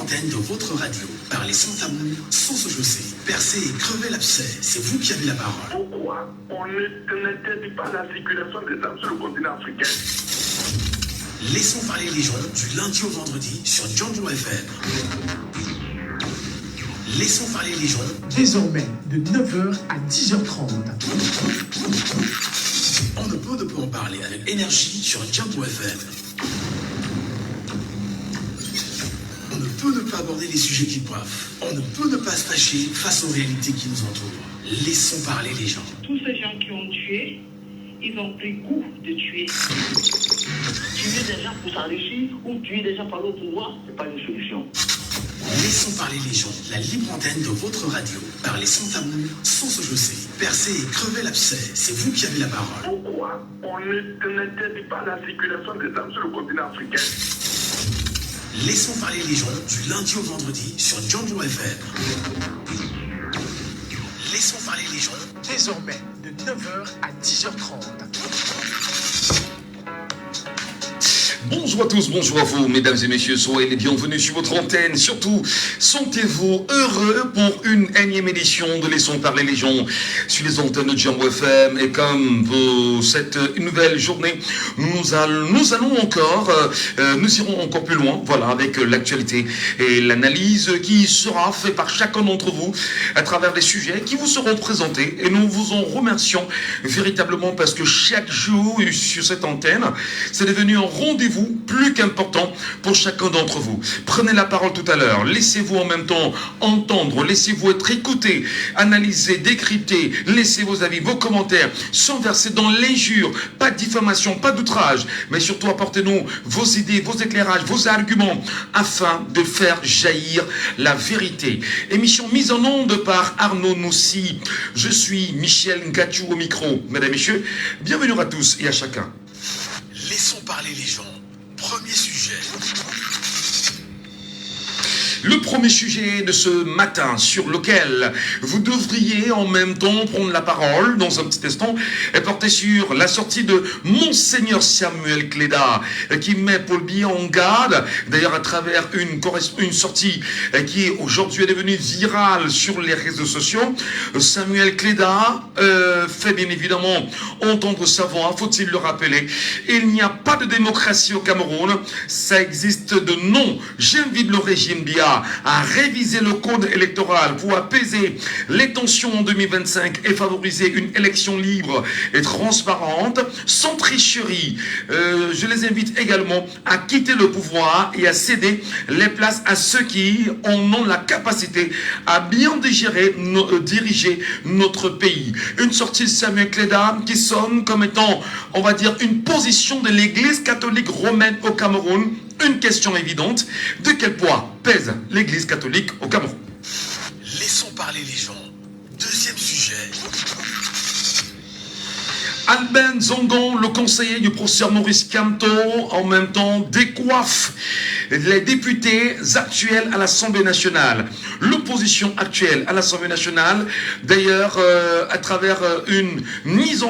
antenne de votre radio. Parlez sans tabou, sans se chausser. Percez et crevez l'abcès. C'est vous qui avez la parole. Pourquoi on n'interdit pas la circulation des armes sur le continent africain? Laissons parler les gens du lundi au vendredi sur Django FM. Laissons parler les gens. Désormais, de 9h à 10h30. On ne peut en parler avec énergie sur Django FM. On ne peut ne pas aborder les sujets qui coiffent. On ne peut ne pas se fâcher face aux réalités qui nous entourent. Laissons parler les gens. Tous ces gens qui ont tué, ils ont pris goût de tuer. Tuer des gens pour s'enrichir ou tuer des gens par le pouvoir, ce n'est pas une solution. Laissons parler les gens, la libre antenne de votre radio. Parlez sans tabou, sans se chausser. Percez et crevez l'abcès. C'est vous qui avez la parole. Pourquoi on n'interdit pas la circulation des armes sur le continent africain? Laissons parler les gens du lundi au vendredi sur Django FM. Laissons parler les gens. Désormais, de 9h à 10h30. Bonjour à tous, bonjour à vous, mesdames et messieurs, soyez les bienvenus sur votre antenne. Surtout, sentez-vous heureux pour une énième édition de Laissons parler les gens sur les antennes de Django FM. Et comme pour cette nouvelle journée, nous irons encore plus loin, voilà, avec l'actualité et l'analyse qui sera faite par chacun d'entre vous à travers des sujets qui vous seront présentés. Et nous vous en remercions véritablement parce que chaque jour sur cette antenne, c'est devenu un rendez-vous plus qu'important pour chacun d'entre vous. Prenez la parole tout à l'heure, laissez-vous en même temps entendre, laissez-vous être écouté, analysé, décrypté, laissez vos avis, vos commentaires, sans verser dans l'injure, pas de diffamation, pas d'outrage, mais surtout apportez-nous vos idées, vos éclairages, vos arguments, afin de faire jaillir la vérité. Émission mise en onde par Arnaud Noussi. Je suis Michel Ngachou au micro. Mesdames et messieurs, bienvenue à tous et à chacun. Laissons parler les gens. Premier sujet. Le premier sujet de ce matin sur lequel vous devriez en même temps prendre la parole dans un petit instant est porté sur la sortie de Monseigneur Samuel Cléda qui met Paul Biya en garde, d'ailleurs à travers une sortie qui aujourd'hui est devenue virale sur les réseaux sociaux. Samuel Cléda fait bien évidemment entendre sa voix, faut-il le rappeler. Il n'y a pas de démocratie au Cameroun, ça existe de non. J'invite le régime Biya à réviser le code électoral pour apaiser les tensions en 2025 et favoriser une élection libre et transparente, sans tricherie. Je les invite également à quitter le pouvoir et à céder les places à ceux qui en ont la capacité à bien diriger notre pays. Une sortie de Samuel Cléda qui sonne comme étant, on va dire, une position de l'Église catholique romaine au Cameroun. Une question évidente, de quel poids pèse l'Église catholique au Cameroun? Laissons parler les gens. Deuxième sujet. Albin Zongon, le conseiller du professeur Maurice Kamto, en même temps décoiffe les députés actuels à l'Assemblée nationale. L'opposition actuelle à l'Assemblée nationale, d'ailleurs, à travers une mise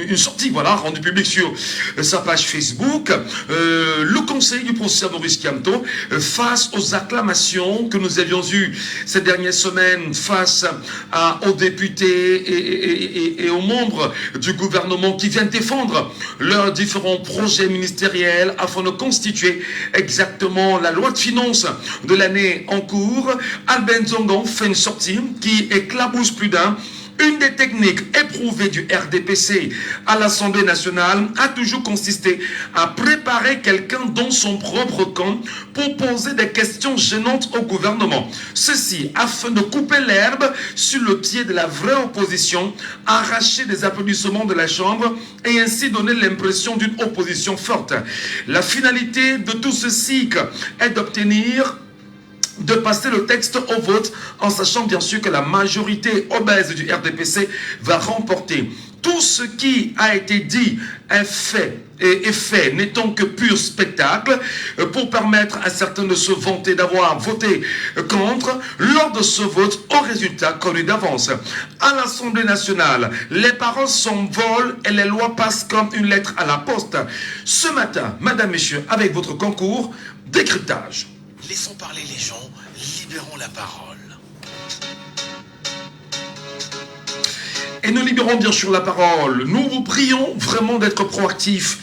une sortie, voilà, rendue publique sur sa page Facebook, le conseiller du professeur Maurice Kamto, face aux acclamations que nous avions eues ces dernières semaines face aux députés et aux membres du gouvernement qui viennent défendre leurs différents projets ministériels afin de constituer exactement la loi de finances de l'année en cours. Albin Zongon fait une sortie qui éclabousse plus d'un. Une des techniques éprouvées du RDPC à l'Assemblée nationale a toujours consisté à préparer quelqu'un dans son propre camp pour poser des questions gênantes au gouvernement. Ceci afin de couper l'herbe sur le pied de la vraie opposition, arracher des applaudissements de la Chambre et ainsi donner l'impression d'une opposition forte. La finalité de tout ceci est de passer le texte au vote en sachant bien sûr que la majorité obèse du RDPC va remporter. tout ce qui a été dit est fait n'étant que pur spectacle pour permettre à certains de se vanter d'avoir voté contre lors de ce vote au résultat connu d'avance. À l'Assemblée nationale, les paroles s'envolent et les lois passent comme une lettre à la poste. Ce matin, madame, messieurs, avec votre concours, décryptage. Laissons parler les gens, libérons la parole. Et nous libérons bien sûr la parole. Nous vous prions vraiment d'être proactifs.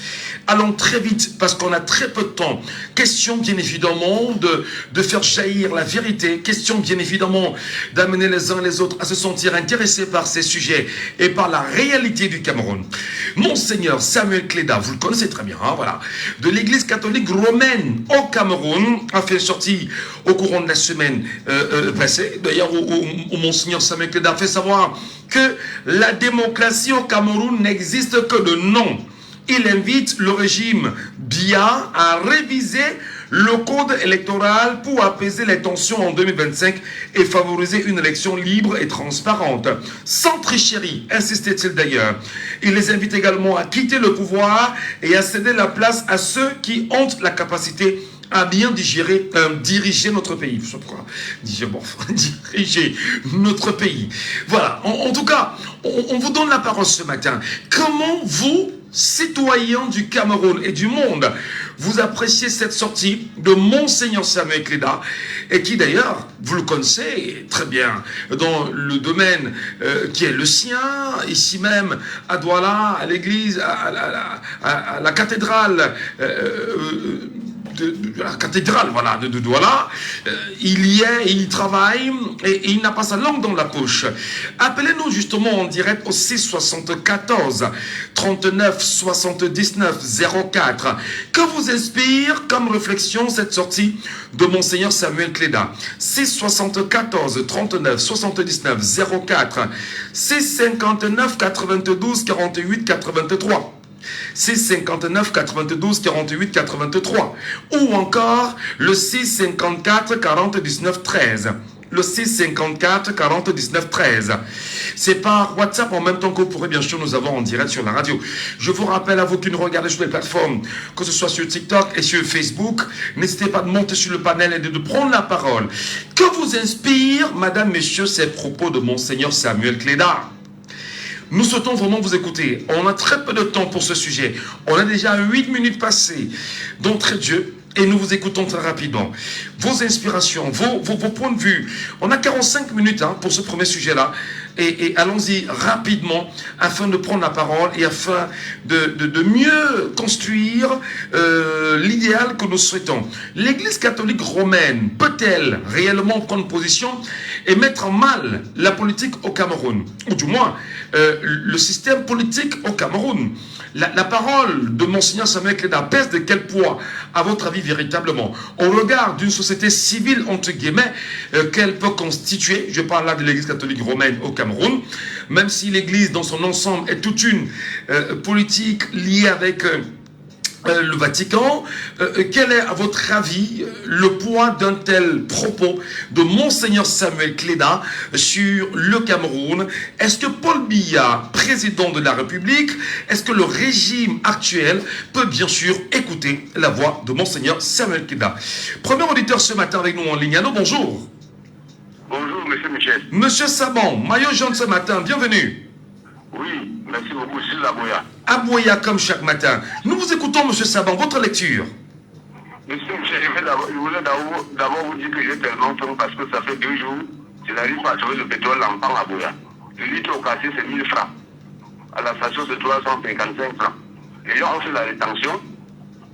Allons très vite parce qu'on a très peu de temps. Question bien évidemment de faire jaillir la vérité. Question bien évidemment d'amener les uns et les autres à se sentir intéressés par ces sujets et par la réalité du Cameroun. Monseigneur Samuel Kleda, vous le connaissez très bien, hein, voilà, de l'église catholique romaine au Cameroun, a fait une sortie au courant de la semaine passée. D'ailleurs, où Monseigneur Samuel Kleda a fait savoir que la démocratie au Cameroun n'existe que de nom. Il invite le régime Biya à réviser le code électoral pour apaiser les tensions en 2025 et favoriser une élection libre et transparente. Sans tricherie, insistait-il d'ailleurs. Il les invite également à quitter le pouvoir et à céder la place à ceux qui ont la capacité à bien diriger notre pays. Je sais pas, diriger notre pays. Voilà, en tout cas, on vous donne la parole ce matin. Comment vous, citoyens du Cameroun et du monde, vous appréciez cette sortie de Monseigneur Samuel Kleda, et qui d'ailleurs, vous le connaissez très bien, dans le domaine qui est le sien, ici même à Douala, à l'église, à la cathédrale, de la cathédrale, voilà, de Douala, il y est, il travaille et il n'a pas sa langue dans la poche. Appelez-nous justement en direct au 674 39 79 04. Que vous inspire comme réflexion cette sortie de Monseigneur Samuel Kleda? 674 39 79 04, 659 92 48 83. 659 92 48 83 ou encore le 654 40 19 13. Le 654 40 19 13. C'est par WhatsApp en même temps que vous pourrez bien sûr nous avoir en direct sur la radio. Je vous rappelle à vous qui nous regardez sur les plateformes, que ce soit sur TikTok et sur Facebook, n'hésitez pas de monter sur le panel et de prendre la parole. Que vous inspire, madame, messieurs, ces propos de Monseigneur Samuel Kleda? Nous souhaitons vraiment vous écouter. On a très peu de temps pour ce sujet. On a déjà 8 minutes passées d'entrée de jeu et nous vous écoutons très rapidement. Vos inspirations, vos points de vue. On a 45 minutes pour ce premier sujet-là. Et allons-y rapidement afin de prendre la parole et afin de mieux construire l'idéal que nous souhaitons. L'Église catholique romaine peut-elle réellement prendre position et mettre en mal la politique au Cameroun? Ou du moins, le système politique au Cameroun. La parole de Monseigneur Samuel Kleda pèse de quel poids, à votre avis, véritablement, au regard d'une société civile, entre guillemets, qu'elle peut constituer? Je parle là de l'Église catholique romaine au Cameroun, même si l'Église dans son ensemble est toute une politique liée avec le Vatican. Quel est, à votre avis, le poids d'un tel propos de Monseigneur Samuel Kleda sur le Cameroun? Est-ce que Paul Biya, président de la République, est-ce que le régime actuel peut bien sûr écouter la voix de Monseigneur Samuel Kleda? Premier auditeur ce matin avec nous en ligne. Allô, bonjour. Bonjour, monsieur Michel. Monsieur Saban, maillot jaune ce matin, bienvenue. Oui, merci beaucoup, c'est Aboya. Aboya comme chaque matin. Nous vous écoutons, monsieur Saban, votre lecture. Monsieur Michel, je voulais d'abord vous dire que j'ai tellement faim parce que ça fait 2 jours, je n'arrive pas à trouver le pétrole en pan à Aboya. Le litre au quartier, c'est 1000 francs. À la station, c'est 355 francs. Les gens ont fait la rétention,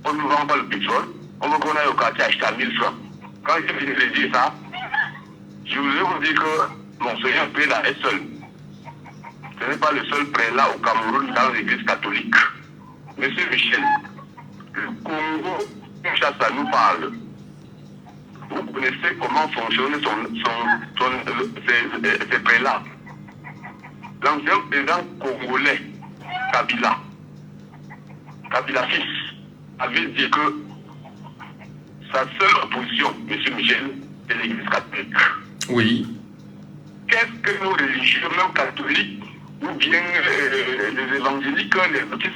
on ne nous vend pas le pétrole, on veut qu'on aille au quartier acheter à 1000 francs. Quand j'ai fini de dire ça, je voulais vous dire que Monseigneur Kleda est seul. Ce n'est pas le seul prélat au Cameroun dans l'église catholique. Monsieur Michel, le Congo, ça nous parle. Vous connaissez comment fonctionnent ces prélats. L'ancien président congolais, Kabila fils, avait dit que sa seule opposition, monsieur Michel, c'est l'église catholique. Oui. Qu'est-ce que nos religieux, même catholiques, ou bien les évangéliques, les baptistes,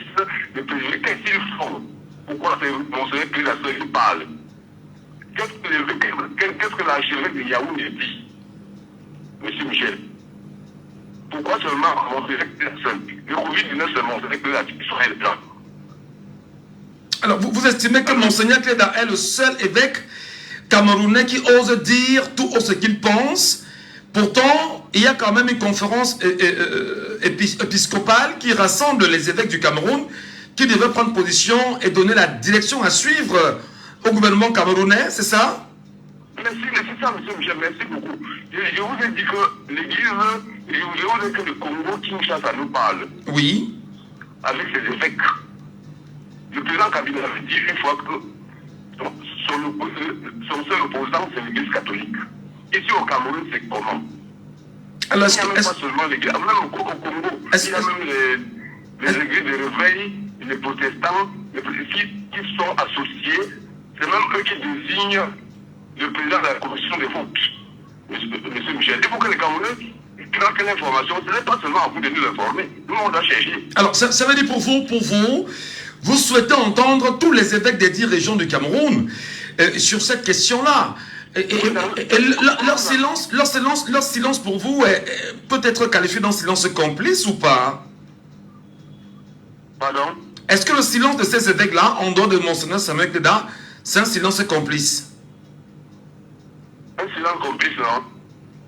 les présidents, qu'est-ce qu'ils font? Pourquoi c'est Monseigneur Cléda seul qui parle? Qu'est-ce que l'archevêque de Yaoundé dit, Monsieur Michel? Pourquoi seulement Monseigneur Cléda seul? Le Covid-19, c'est Monseigneur Cléda qui serait le plan. Alors, vous estimez que Monseigneur Cléda est le seul évêque camerounais qui ose dire tout ce qu'il pense? Pourtant, il y a quand même une conférence épiscopale qui rassemble les évêques du Cameroun qui devaient prendre position et donner la direction à suivre au gouvernement camerounais, c'est ça? Merci, c'est ça, monsieur Michel, merci beaucoup. Je vous ai dit que l'Église, je vous ai dit que le Congo Kinshasa nous parle. Oui. Avec ses évêques. Le président Kabila avait dit une fois que son seul opposant, c'est l'Église catholique. Ici au Cameroun, c'est comment? Alors, il n'y a même pas seulement l'Église, même au Congo, il y a même les églises de réveil, les protestants, qui sont associés. C'est même eux qui désignent le président de la commission des votes, M. Michel. Il faut que les Camerounais craquent l'information. Ce n'est pas seulement à vous de nous informer. Nous, on doit chercher. Alors, ça veut dire pour vous souhaitez entendre tous les évêques des 10 régions du Cameroun sur cette question-là. Leur silence pour vous peut être qualifié d'un silence complice ou pas? Pardon? Est-ce que le silence de ces évêques-là, en dehors de Monseigneur Samuel Cléda, c'est un silence complice? Un silence complice, non?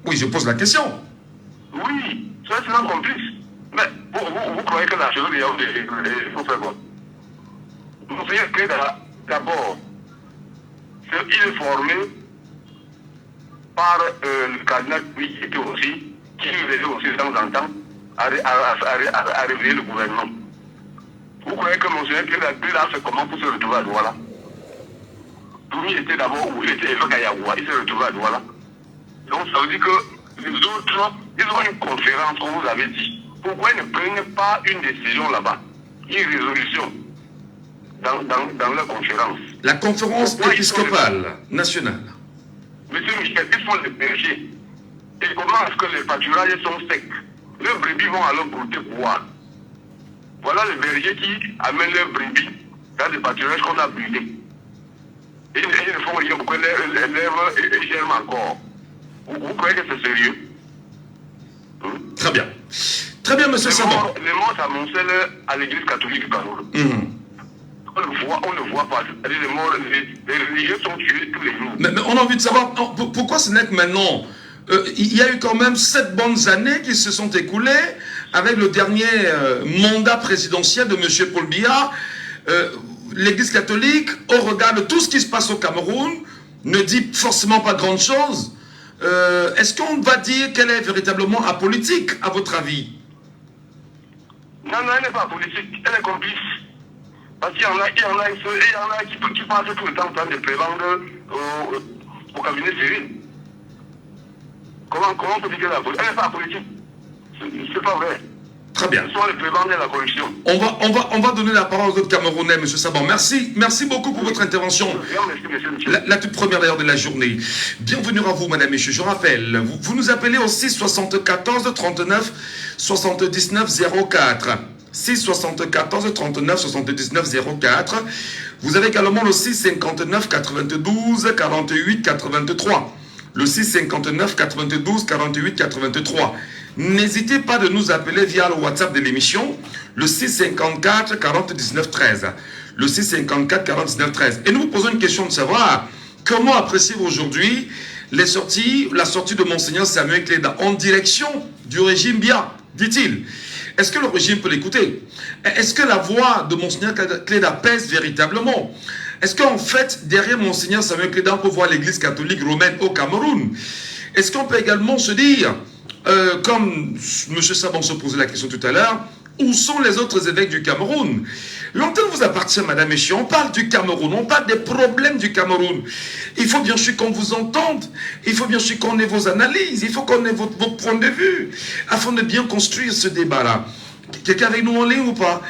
Oui, je pose la question. Oui, c'est un silence complice. Mais vous croyez que la chose de Yaoundé, il faut faire quoi? Monseigneur Cléda, d'abord, il est formé par le cardinal qui était aussi, qui lui aidait aussi de temps en temps à réveiller le gouvernement. Vous croyez que Monseigneur Cléda fait comment pour se retrouver à Douala? Lui était d'abord où il était évêque à Yaoua, il s'est retrouvé à Douala. Donc ça veut dire que les autres, ils ont une conférence, comme vous avez dit. Pourquoi ils ne prennent pas une décision là-bas, une résolution dans leur conférence? La conférence épiscopale nationale. Monsieur Michel, ils sont les bergers. Et comment est-ce que les pâturages sont secs? Les brebis vont alors brouter boire. Voilà les bergers qui amènent leurs brebis dans des pâturages qu'on a brûlés. Et ils ne font rien pour que les lèvres germent encore. Vous croyez que c'est sérieux? Très bien. Très bien, monsieur Sabon. Les morts s'amoncellent à l'église catholique du Cameroun. On ne voit pas. Les religieux sont tués tous les jours. Mais on a envie de savoir, pourquoi ce n'est que maintenant, il y a eu quand même 7 bonnes années qui se sont écoulées avec le dernier mandat présidentiel de M. Paul Biya. L'église catholique, au regard de tout ce qui se passe au Cameroun, ne dit forcément pas grande chose. Est-ce qu'on va dire qu'elle est véritablement apolitique, à votre avis? Non, elle n'est pas politique, elle est complice. Parce qu'il y en a qui passent tout le temps de prévendre au cabinet civil. Comment on peut dire qu'elle est politique? Elle n'est pas politique. C'est pas vrai. Très bien. Ce sont les prévendeurs de la corruption. On va donner la parole aux autres Camerounais, M. Sabon. Merci beaucoup pour votre intervention. La toute première d'ailleurs de la journée. Bienvenue à vous, madame, monsieur. Je rappelle, vous nous appelez au 6 74 39 79 04. 6 74 39 79 04. Vous avez également le 6 59 92 48 83. Le 6 59 92 48 83. N'hésitez pas de nous appeler via le WhatsApp de l'émission, le 654 40 19 13. Le 654 40 19 13. Et nous vous posons une question de savoir comment appréciez-vous aujourd'hui la sortie de Monseigneur Samuel Cléda en direction du régime Biya, dit-il. Est-ce que le régime peut l'écouter? Est-ce que la voix de Monseigneur Cléda pèse véritablement? Est-ce qu'en fait, derrière Monseigneur Samuel Cléda, on peut voir l'église catholique romaine au Cameroun? Est-ce qu'on peut également se dire, comme M. Sabon se posait la question tout à l'heure, où sont les autres évêques du Cameroun? L'antenne vous appartient, madame, messieurs. On parle du Cameroun, on parle des problèmes du Cameroun. Il faut bien sûr qu'on vous entende, il faut bien sûr qu'on ait vos analyses, il faut qu'on ait votre point de vue, afin de bien construire ce débat-là. Quelqu'un avec nous en ligne ou pas?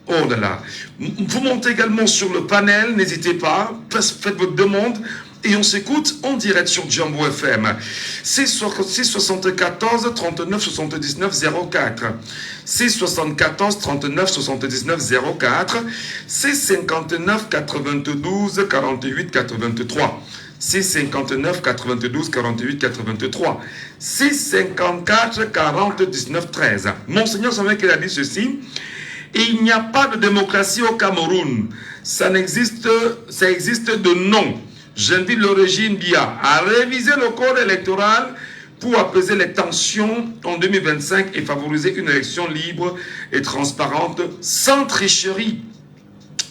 Oh là là. Vous montez également sur le panel, n'hésitez pas, faites votre demande et on s'écoute en direct sur Jambo FM. C'est 74 39 79 04. C'est 74 39 79 04. C'est 59 92 48 83. C'est 59 92 48 83. C'est 54 40 19 13. Monseigneur Samuel qui a dit ceci. Il n'y a pas de démocratie au Cameroun. Ça existe de nom. J'invite le régime Biya à réviser le code électoral pour apaiser les tensions en 2025 et favoriser une élection libre et transparente sans tricherie.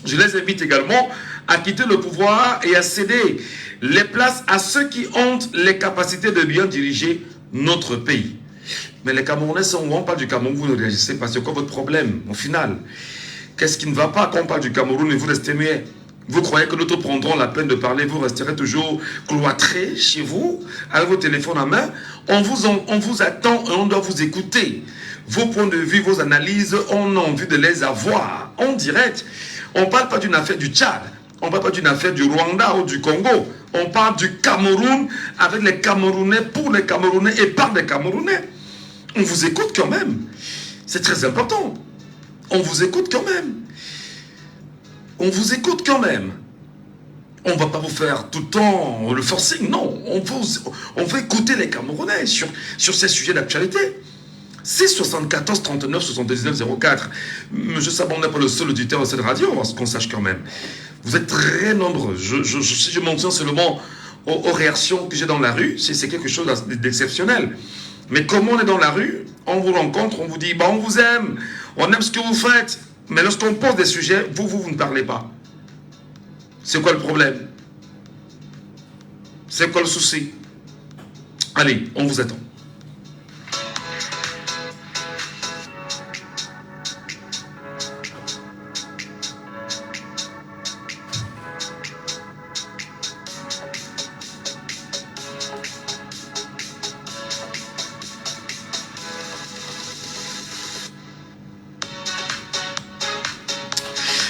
Je les invite également à quitter le pouvoir et à céder les places à ceux qui ont les capacités de bien diriger notre pays. Mais les Camerounais, si on parle du Cameroun, vous ne réagissez pas. C'est quoi votre problème au final? Qu'est-ce qui ne va pas quand on parle du Cameroun et vous restez muet? Vous croyez que d'autres prendront la peine de parler, vous resterez toujours cloîtrés chez vous, avec vos téléphones en main. On vous attend et on doit vous écouter. Vos points de vue, vos analyses, on a envie de les avoir en direct. On ne parle pas d'une affaire du Tchad, on ne parle pas d'une affaire du Rwanda ou du Congo. On parle du Cameroun avec les Camerounais, pour les Camerounais et par les Camerounais. On vous écoute quand même. C'est très important. On vous écoute quand même. On vous écoute quand même. On ne va pas vous faire tout le temps le forcing. Non, on veut écouter les Camerounais sur ces sujets d'actualité. C'est 74 39 79 04. Monsieur Sabon n'est pas le seul auditeur de cette radio, à ce qu'on sache quand même. Vous êtes très nombreux. Si je m'en tiens seulement aux réactions que j'ai dans la rue, c'est quelque chose d'exceptionnel. Mais comme on est dans la rue, on vous rencontre, on vous dit, bah, on vous aime, on aime ce que vous faites. Mais lorsqu'on pose des sujets, vous ne parlez pas. C'est quoi le problème? C'est quoi le souci? Allez, on vous attend.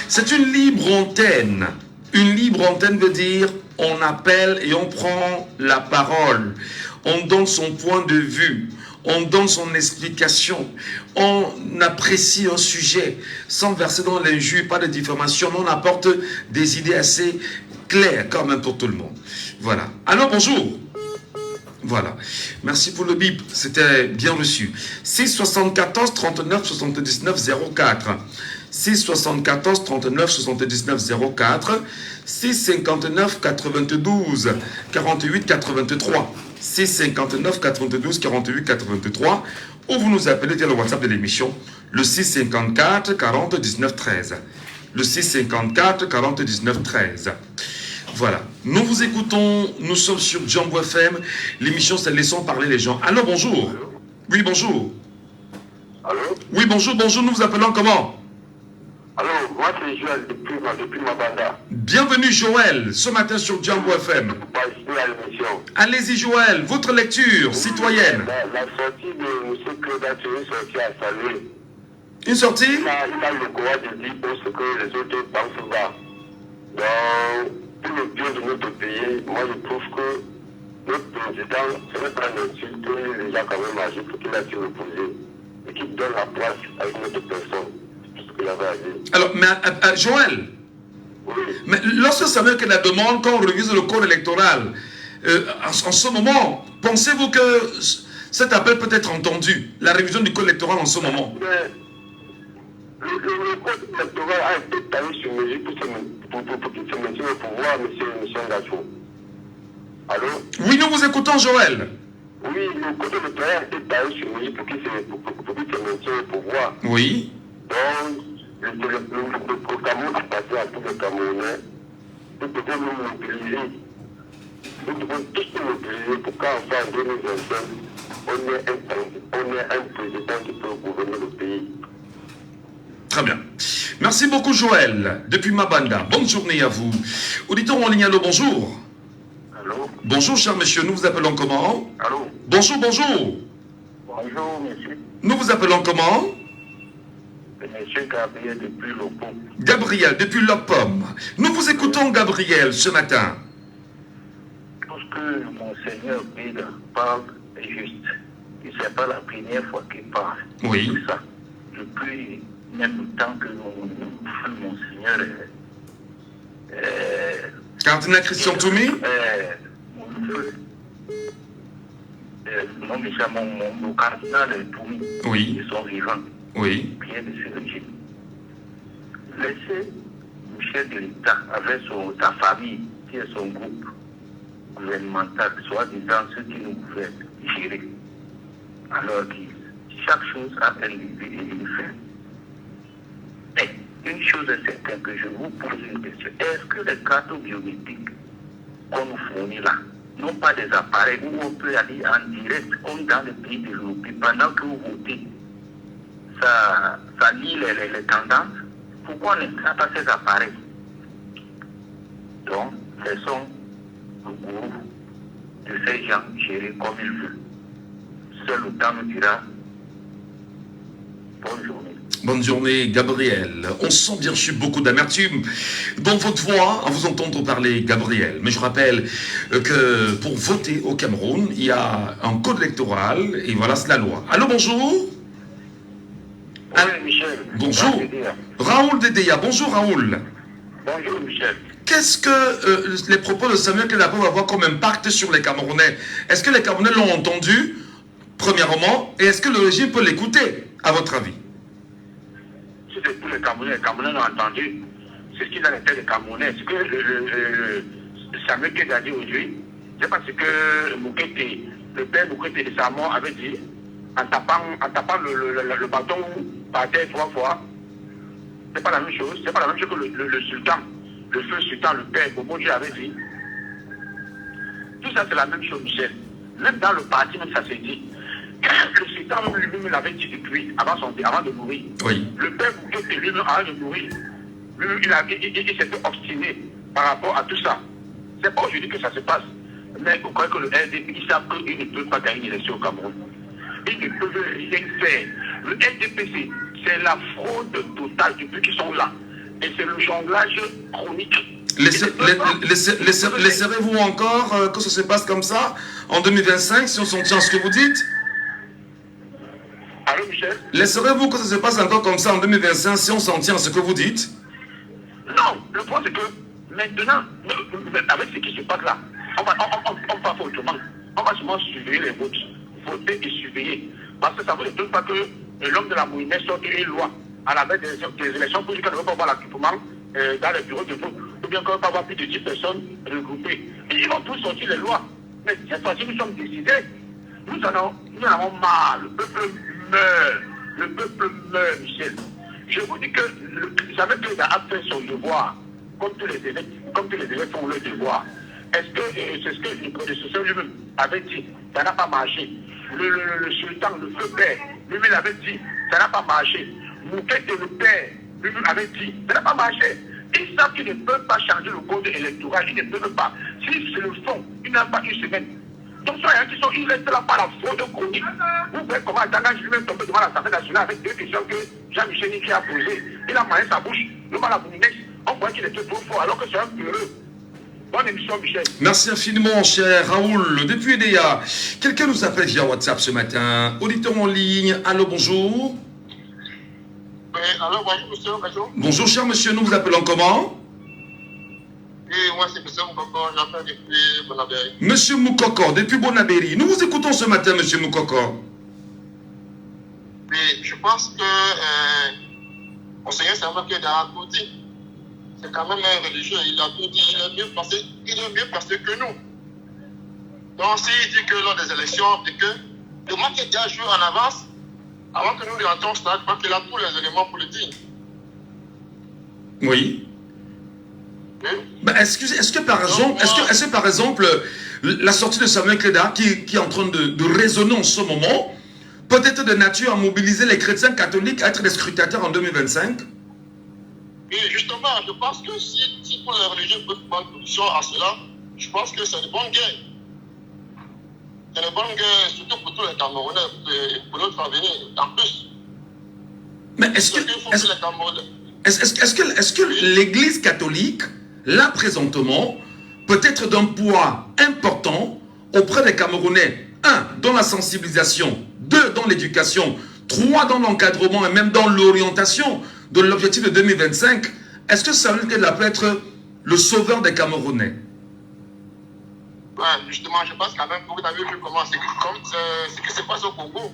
C'est une libre antenne. Une libre antenne veut dire on appelle et on prend la parole. On donne son point de vue. On donne son explication. On apprécie un sujet sans verser dans l'injure, pas de diffamation. On apporte des idées assez claires quand même pour tout le monde. Voilà. Alors bonjour. Voilà. Merci pour le bip. C'était bien reçu. 674 39 79 04. 674 39 79 04. 659 92 48 83. 659 92 48 83. Ou vous nous appelez via le WhatsApp de l'émission, le 654 40 19 13. Le 654 40 19 13. Voilà. Nous vous écoutons, nous sommes sur Jambo FM. L'émission, c'est Laissons parler les gens. Allô, bonjour. Allô? Oui, bonjour. Allô? Oui, bonjour, nous vous appelons comment? Allô, moi c'est Joël depuis Mabanda. Bienvenue Joël, ce matin sur Jambo FM. Pour participer à l'émission. Allez-y Joël, votre lecture citoyenne. La sortie de M. Claude a une sortie à saluer. Une sortie? Il a le courage de dire ce que les autres pensent pas. Donc, pour le bien de notre pays, moi je trouve que notre président, ce n'est pas un insulte, il a quand même agi pour qu'il a su reposer et qu'il donne la place à une autre personne. C'est tout ce qu'il avait à dire. Alors, mais Joël, Oui. mais lorsque Samuel la demande qu'on révise le code électoral, en ce moment, pensez-vous que cet appel peut être entendu, la révision du code électoral en ce moment? Mais le code électoral a été taillé sur mesure pour qu'il se maintienne au pouvoir, M. Gacho. Allô? Oui, nous vous écoutons Joël. Oui, le code électoral a été taillé sur mesure pour qu'il se maintienne au pouvoir. Oui. Donc, le Cameroun appartient à tous les Camerounais. Nous devons nous mobiliser. Nous devons tous nous mobiliser pour qu'enfin en 2025, on ait un président qui peut gouverner le pays. Très bien. Merci beaucoup Joël, depuis Mabanda. Bonne journée à vous. Auditeur en ligne, allô, bonjour. Allô? Bonjour cher monsieur, nous vous appelons comment? Allô? Bonjour. Bonjour, monsieur. Nous vous appelons comment? Monsieur Gabriel depuis Lopo. Gabriel, depuis Lopom. Nous vous écoutons, Gabriel, ce matin. Tout ce que Monseigneur Bida parle est juste. Et ce n'est pas la première fois qu'il parle. Oui. C'est ça. Depuis même le temps que Monseigneur Cardinal Christian Toumi. Mon cardinal Toumi. Oui. Ils sont vivants. Oui. Bien de ce régime. Laissez le chef de l'État avec sa famille, qui est son groupe gouvernemental, soi-disant ceux qui nous gouvernent, gérer. Alors que chaque chose a un début et une fin. Mais une chose est certaine que je vous pose une question. Est-ce que les cartes biométriques qu'on nous fournit là, non pas des appareils où on peut aller en direct comme dans les pays développés pendant que vous votez, ça lie les tendances? Pourquoi on n'a pas ces appareils? Donc, laissons le gourou de ces gens gérer comme il veut. Seul le temps nous dira bonne journée. Bonne journée, Gabriel. On sent bien sûr beaucoup d'amertume dans votre voix à vous entendre parler, Gabriel. Mais je rappelle que pour voter au Cameroun, il y a un code électoral et voilà, c'est la loi. Allô, bonjour. Oui, Michel. Bonjour. Raoul Dédéa. Bonjour, Raoul. Bonjour, Michel. Qu'est-ce que les propos de Samuel Keita peuvent avoir comme impact sur les Camerounais? Est-ce que les Camerounais l'ont entendu, premièrement, et est-ce que le régime peut l'écouter, à votre avis? Si c'est pour les Camerounais l'ont entendu. C'est ce qu'ils ont été les Camerounais. Ce que Samuel Keita a dit aujourd'hui, c'est parce que Moukete, le père Moukete de Samon avait dit, en tapant le bâton par terre 3 fois, c'est pas la même chose. C'est pas la même chose que le sultan, le feu sultan, le père Bobo-Dieu avait dit. Tout ça, c'est la même chose, Michel. Même dans le parti, même ça s'est dit. Le sultan lui-même l'avait dit depuis, avant de mourir. Oui. Le père Bobo-Dieu lui-même, avant de mourir, il s'était obstiné par rapport à tout ça. C'est pas aujourd'hui que ça se passe. Mais vous croyez que le RDP, ils savent qu'ils ne peuvent pas gagner une élection au Cameroun. Ils ne peuvent rien faire. Le RDPC, c'est la fraude totale depuis qu'ils sont là. Et c'est le jonglage chronique. Laisserez-vous encore que ça se passe comme ça en 2025, si on s'en tient à ce que vous dites? Allô, Michel? Laisserez-vous que ça se passe encore comme ça en 2025, si on s'en tient à ce que vous dites? Non, le point c'est que maintenant, avec ce qui se passe là, on va pas faire autrement. On va seulement surveiller les votes. Voter et surveiller. Parce que ça ne veut pas que l'homme de la moulinette sorte une loi à la veille des élections pour dire qu'on ne veut pas avoir l'équipement dans les bureaux de vote, ou bien qu'on ne veut pas avoir plus de 10 personnes regroupées. Et ils vont tous sortir les lois. Mais cette fois-ci, nous sommes décidés. Nous en avons marre. Le peuple meurt. Le peuple meurt, Michel. Je vous dis que Samuel Keita a fait son devoir, comme tous les évêques font leur devoir. Est-ce que c'est ce que le prédécesseur lui-même avait dit? Ça n'a pas marché. Le sultan, le feu père, lui-même avait dit, ça n'a pas marché. Moukete, le père, lui-même avait dit, ça n'a pas marché. Ils savent qu'ils ne peuvent pas changer le code électoral, ils ne peuvent pas. Si c'est le fond, ils n'ont pas une semaine. Donc, ils restent là par la fraude chronique. Vous voyez comment Dangage lui-même tombé devant l'Assemblée nationale avec 2 questions que Jean-Michel Niki a posées. Il a marré sa bouche, devant la Moulinex. On voit qu'il était trop fort alors que c'est un peureux. Bonne émission, Michel. Merci infiniment, cher Raoul. Depuis EDEA, quelqu'un nous appelle via WhatsApp ce matin. Auditeur en ligne. Allô, bonjour. Oui, allô, bonjour, monsieur. Bonjour. Bonjour, cher monsieur. Nous vous appelons comment? Oui, moi, c'est monsieur Moukoko. J'appelle depuis Bonabéry. Monsieur Moukoko, depuis Bonabéry. Nous vous écoutons ce matin, monsieur Moukoko. Oui, je pense que Monseigneur Samuel Keita a tout dit. C'est quand même un religieux, il a tout dit, il est mieux placé que nous. Donc s'il dit que lors des élections, et que le match est déjà joué en avance, avant que nous lui rentrons au stade, parce qu'il a tous les éléments pour le dire. Oui. Oui. Ben, est-ce que par exemple, la sortie de Samuel Keita, qui est en train de résonner en ce moment, peut être de nature à mobiliser les chrétiens catholiques à être des scrutateurs en 2025? Oui, justement, je pense que si pour les religieux peuvent prendre position à cela, je pense que c'est une bonne guerre. C'est une bonne guerre, surtout pour tous les Camerounais, pour notre avenir. En plus, Mais est-ce que l'Église catholique, là présentement, peut être d'un poids important auprès des Camerounais? 1, dans la sensibilisation, 2, dans l'éducation, 3, dans l'encadrement et même dans l'orientation de l'objectif de 2025. Est-ce que Samuel Keïta peut être le sauveur des Camerounais? Ouais, justement, je pense quand même que vous avez vu comment c'est ce qui se passe au Congo.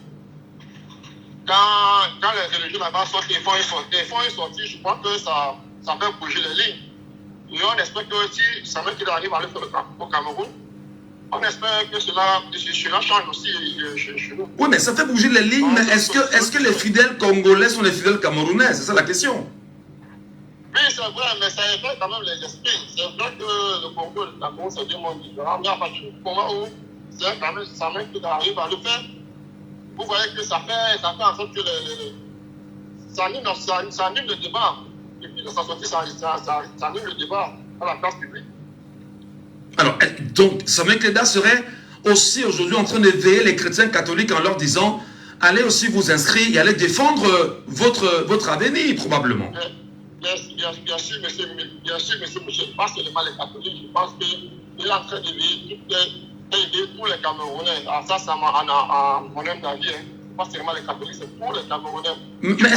Quand les religieux là-bas sortent, ils font une sortie, je pense que ça fait bouger les lignes. Et on espère que si Samuel Keïta arrive à le faire au Cameroun, on espère que cela change aussi chez nous. Oui, mais ça fait bouger les lignes, mais est-ce que les fidèles congolais sont les fidèles camerounais? C'est ça la question. Oui, c'est vrai, mais ça éveille quand même les esprits. C'est vrai que le Congo et le Cameroun, c'est deux mondes différents. Mais à partir du moment où Samuel Keïta arrive à le faire, vous voyez que ça fait en sorte que ça anime le débat. Et puis de sa sortie, ça anime le débat à la place publique. Alors, donc, Samuel Keïta serait aussi aujourd'hui en train d'éveiller les chrétiens catholiques en leur disant allez aussi vous inscrire et allez défendre votre avenir, probablement. Bien sûr, monsieur, pas seulement les catholiques, je pense qu'il est en train d'éveiller tous les Camerounais. Alors ça, à mon avis, pas seulement les catholiques, c'est pour les Camerounais. Mais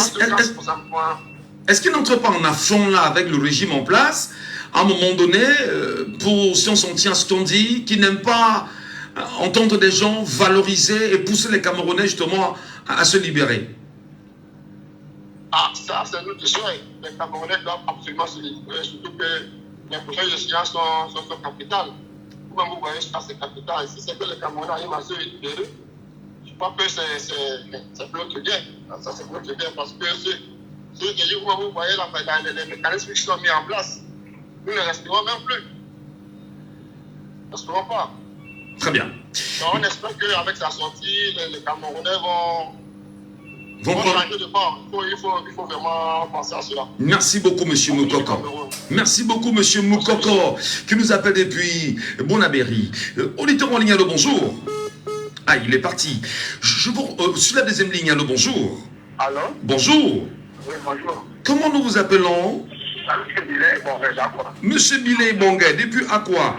est-ce qu'il n'entre pas en affront là avec le régime en place, à un moment donné, si on s'en tient à ce qu'on dit, qui n'aime pas entendre des gens valoriser et pousser les Camerounais justement à se libérer? Ah, ça, c'est notre souhait. Les Camerounais doivent absolument se libérer, surtout que les prochaines échéances sont capitales. Vous voyez, ça c'est capital. Si c'est que les Camerounais arrivent à se libérer, je crois que c'est bloqué bien. Ça, c'est bloqué bien parce que ce régime, vous voyez les mécanismes qui sont mis en place, nous ne resterons même plus. Nous ne resterons pas. Très bien. Donc, on espère qu'avec sa sortie, les Camerounais vont changer de bord. Il faut vraiment penser à cela. Merci beaucoup, monsieur Moukoko. Merci beaucoup, monsieur Moukoko, qui nous appelle depuis Bonabéry. Auditeur en ligne, allô, bonjour. Ah, il est parti. Sur la deuxième ligne, allô, bonjour. Allô? Bonjour. Oui, bonjour. Comment nous vous appelons? Monsieur Billet Bonguet, d'accord. Monsieur Billet Bonguet, depuis à quoi?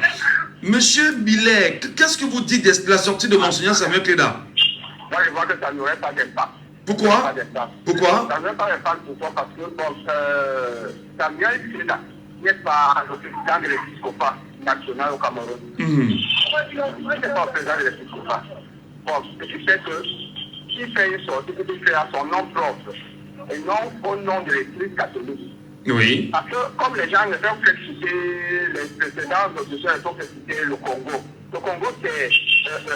Monsieur Billet, qu'est-ce que vous dites de la sortie de Monseigneur Samuel Keïta? Moi, je vois que ça n'aurait pas d'impact. Pourquoi? Pourquoi? Ça n'aurait pas d'impact pourquoi? Parce que Samuel Keïta n'est pas le président de l'épiscopat national au Cameroun. Il n'est pas le président de l'épiscopat. Bon, ce qui fait que s'il fait une sortie, il fait à son nom propre et non au nom de l'église catholique. Oui. Parce que comme les gens ne peuvent que citer les précédents docteurs, ils peuvent que citer le Congo. Le Congo, c'est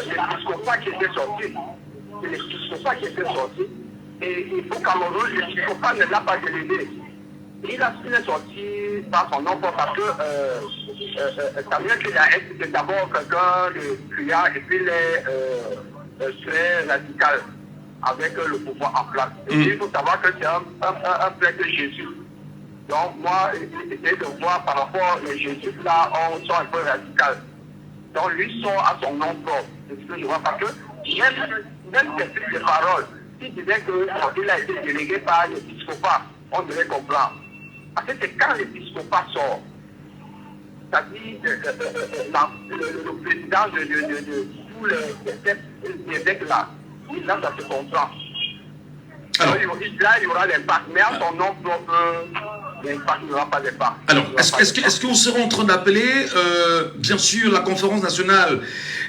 l'épiscopat qui était sorti. C'est l'épiscopat qui était sorti. Et il faut Cameroun, l'épiscopat ne l'a pas délégué. Il est sorti par son nom parce que Samuel Keïta est d'abord quelqu'un de criard et puis il est très radical avec le pouvoir en place. Et il faut savoir que c'est un prêtre de Jésus. Donc moi, j'essaie de voir par rapport aux Jésus là, on sont un peu radical. Donc lui sort à son nom propre. C'est ce que je vois parce que même ses paroles, s'il disait qu'il a été délégué par l'épiscopat, on devait comprendre. Parce que c'est quand l'épiscopat sort, c'est-à-dire le président de tous les évêques là, là ça se comprend. Alors, là, il y aura l'impact, mais à son nom propre, l'impact n'aura pas d'impact. Alors, est-ce qu'on serait en train d'appeler, bien sûr, la conférence nationale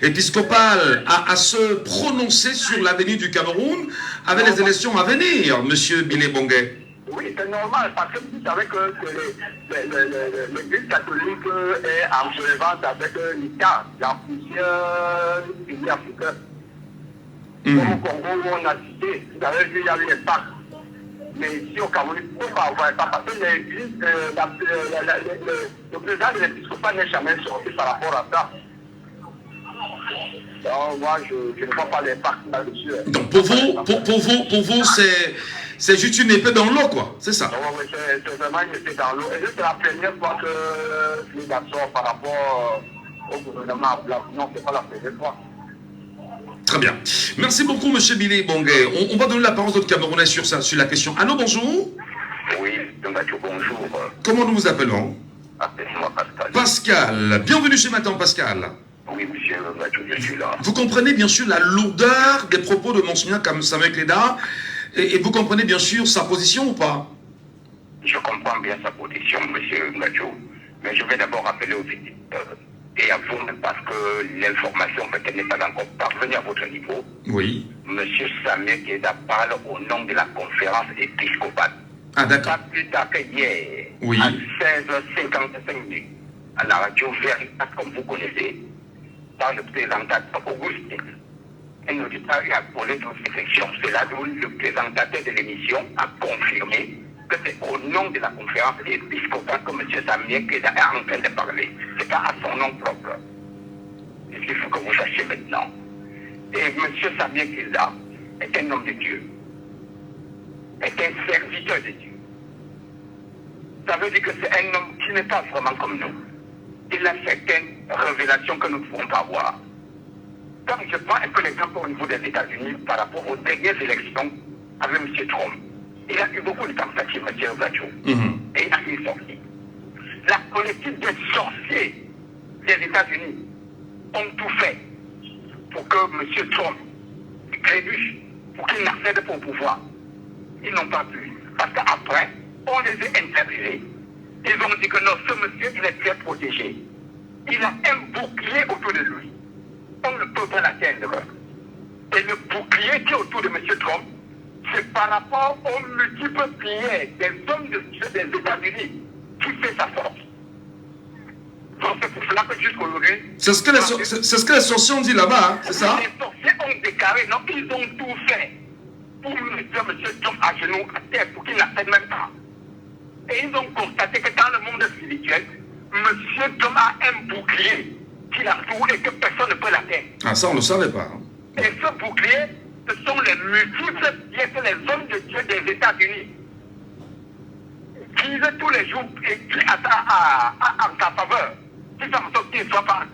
épiscopale à se prononcer sur l'avenir du Cameroun avec les élections à venir, monsieur Billet Bonguet? Oui, c'est normal, parce que vous savez que l'Église catholique est en relevance avec l'État dans plusieurs pays africains. Comme au Congo où on a cité, vous avez vu, il y a eu l'impact. Mais ici au Cameroun, il ne faut pas avoir l'impact parce que l'Église, le président de l'épiscopat n'est jamais sorti par rapport à ça. Donc moi, je ne vois pas l'impact là-dessus. Donc pour vous, c'est juste une épée dans l'eau, quoi, c'est ça? Oui, c'est vraiment une épée dans l'eau. Et c'est la première fois que je suis d'accord par rapport au gouvernement en place. Non, ce n'est pas la première fois. Très bien. Merci beaucoup, M. Billy Bongé. On va donner la parole à notre Camerounais sur la question. Allô, bonjour. Oui, bonjour. Comment nous vous appelons? Appelez-moi Pascal. Pascal. Bienvenue ce matin, Pascal. Oui, monsieur Ngacho, je suis là. Vous comprenez bien sûr la lourdeur des propos de Monseigneur Samuel Kleda et vous comprenez bien sûr sa position ou pas? Je comprends bien sa position, monsieur Ngacho, mais je vais d'abord appeler aux éditeurs et à vous, parce que l'information peut-être n'est pas encore parvenue à votre niveau. Oui. Monsieur Samuel Kleda parle au nom de la conférence épiscopale. Ah, d'accord. Pas plus tard que hier, Oui. à 16h55, à la radio Veritas, comme vous connaissez, par le présentateur Augustin. Un auditeur a posé une réflexion. Cela où le présentateur de l'émission a confirmé que c'est au nom de la conférence épiscopale que M. Samuel Kleda est en train de parler. Ce n'est pas à son nom propre. Et il faut que vous sachiez maintenant. Et M. Samuel Kleda est un homme de Dieu. Est un serviteur de Dieu. Ça veut dire que c'est un homme qui n'est pas vraiment comme nous. Il a certaines révélations que nous ne pouvons pas voir. Comme je prends un peu l'exemple au niveau des États-Unis par rapport aux dernières élections avec M. Trump. Il a eu beaucoup de tentatives, M. Ngacho. Et il a été sorti. La politique des sorciers des États-Unis ont tout fait pour que M. Trump trébuche, pour qu'il n'accède pas au pouvoir. Ils n'ont pas pu. Parce qu'après, on les a interrogés. Ils ont dit que non, ce monsieur, il est très protégé. Il a un bouclier autour de lui. On ne peut pas l'atteindre. Et le bouclier qui est autour de M. Trump, c'est par rapport aux multiples prières des hommes de Dieu des États-Unis qui fait sa force. Donc c'est pour cela que jusqu'aujourd'hui... C'est ce que les sorciers ont dit là-bas, hein, c'est ça? Les sorciers ont déclaré, non, ils ont tout fait pour mettre M. Trump à genoux, à terre, pour qu'il n'accède même pas. Et ils ont constaté que dans le monde spirituel, M. Trump a un bouclier qui l'entoure et que personne ne peut l'atteindre. Ah, ça, on ne le savait pas. Hein. Et ce bouclier, ce sont les multiples pièces que les hommes de Dieu des États-Unis disent tous les jours et qui en sa faveur, qui s'en sortent qu'il ne soit pas,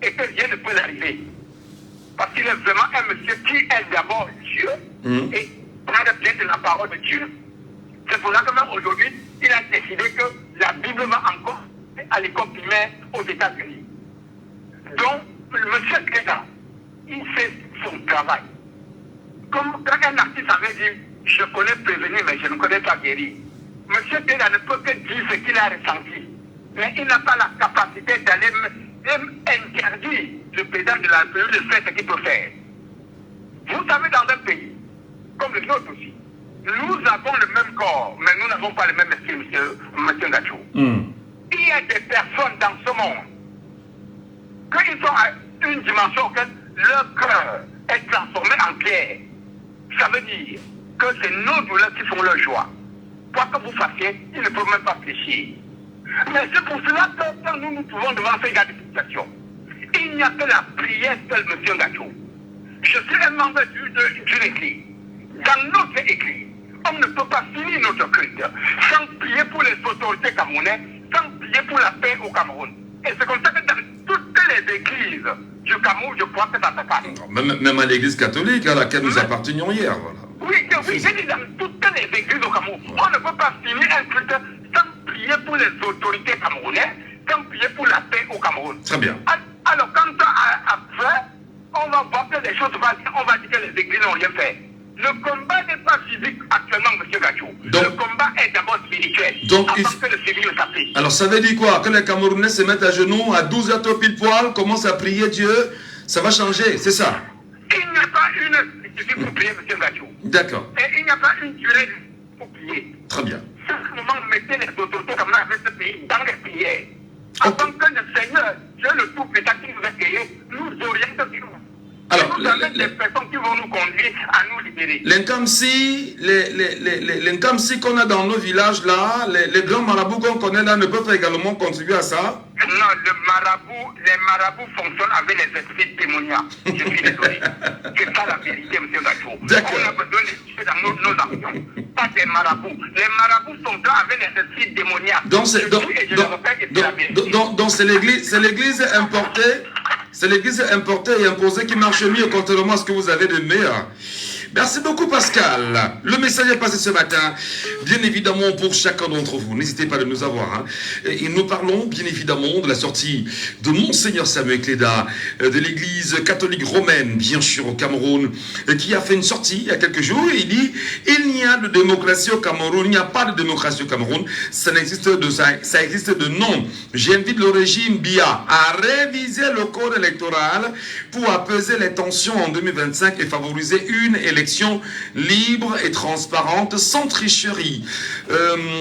et que rien ne peut l'arriver. Parce qu'il est vraiment un monsieur qui est d'abord Dieu et prend bien de la parole de Dieu. C'est pour ça que même aujourd'hui, il a décidé que la Bible va encore à l'école primaire aux États-Unis. Donc, le monsieur Kleda, il fait son travail. Comme quand un artiste avait dit, je connais prévenir, mais je ne connais pas guérir. Monsieur Kleda ne peut que dire ce qu'il a ressenti. Mais il n'a pas la capacité d'aller même interdire le président de la République de faire ce qu'il peut faire. Vous savez, dans un pays, comme le nôtre aussi, nous avons le même corps, mais nous n'avons pas le même esprit, monsieur Ngacho. Il y a des personnes dans ce monde, qu'ils sont à une dimension que leur cœur est transformé en pierre. Ça veut dire que c'est nos douleurs qui font leur joie. Quoi que vous fassiez, ils ne peuvent même pas fléchir. Mais c'est pour cela que quand nous pouvons devant ce genre de situation, il n'y a que la prière seule, monsieur Ngacho. Je suis un membre d'une église. Dans notre église, on ne peut pas finir notre culte sans prier pour les autorités camerounaises, sans prier pour la paix au Cameroun. Et c'est comme ça que dans toutes les églises du Cameroun, je crois que ça se passe. Même à l'église catholique à laquelle nous appartenions hier. Voilà. Oui, j'ai dit dans toutes les églises au Cameroun, on ne peut pas finir un culte sans prier pour les autorités camerounaises, sans prier pour la paix au Cameroun. Très bien. Alors quand après, on va voir que les choses vont dire, on va dire que les églises n'ont rien fait. Le combat n'est pas physique actuellement, M. Ngacho. Le combat est d'abord spirituel. Donc, avant que le civil s'applique. Alors ça veut dire quoi? Que les Camerounais se mettent à genoux à 12h pile poil, commencent à prier Dieu, ça va changer, c'est ça? Il n'y a pas une spécifique pour prier, M. Ngacho. D'accord. Et il n'y a pas une durée pour prier. Très bien. Simplement, mettez les autorités comme avec ce pays dans les prières. Avant que le Seigneur, Dieu le Tout-Puissant qui nous a créés, nous oriente sur nous. Alors, nous avons des personnes qui vont nous conduire à nous libérer. Les Nkamsi qu'on a dans nos villages là, les grands marabouts qu'on connaît là ne peuvent pas également contribuer à ça? Non, les marabouts fonctionnent avec les esprits démoniaques. Je suis désolé. C'est ça la vérité, M. Ngacho. On a besoin de tuer dans nos actions. Pas des marabouts. Les marabouts fonctionnent avec les esprits démoniaques. Donc c'est l'église importée. C'est l'église importée et imposée qui marche mieux, contrairement à ce que vous avez de meilleur. Merci beaucoup Pascal. Le message est passé ce matin, bien évidemment pour chacun d'entre vous. N'hésitez pas de nous avoir. Hein. Et nous parlons bien évidemment de la sortie de Monseigneur Samuel Cléda, de l'église catholique romaine, bien sûr au Cameroun, qui a fait une sortie il y a quelques jours. Et il dit, il n'y a de démocratie au Cameroun, il n'y a pas de démocratie au Cameroun. Ça existe de nom. J'invite le régime Biya à réviser le code électoral pour apaiser les tensions en 2025 et favoriser une élection libre et transparente, sans tricherie.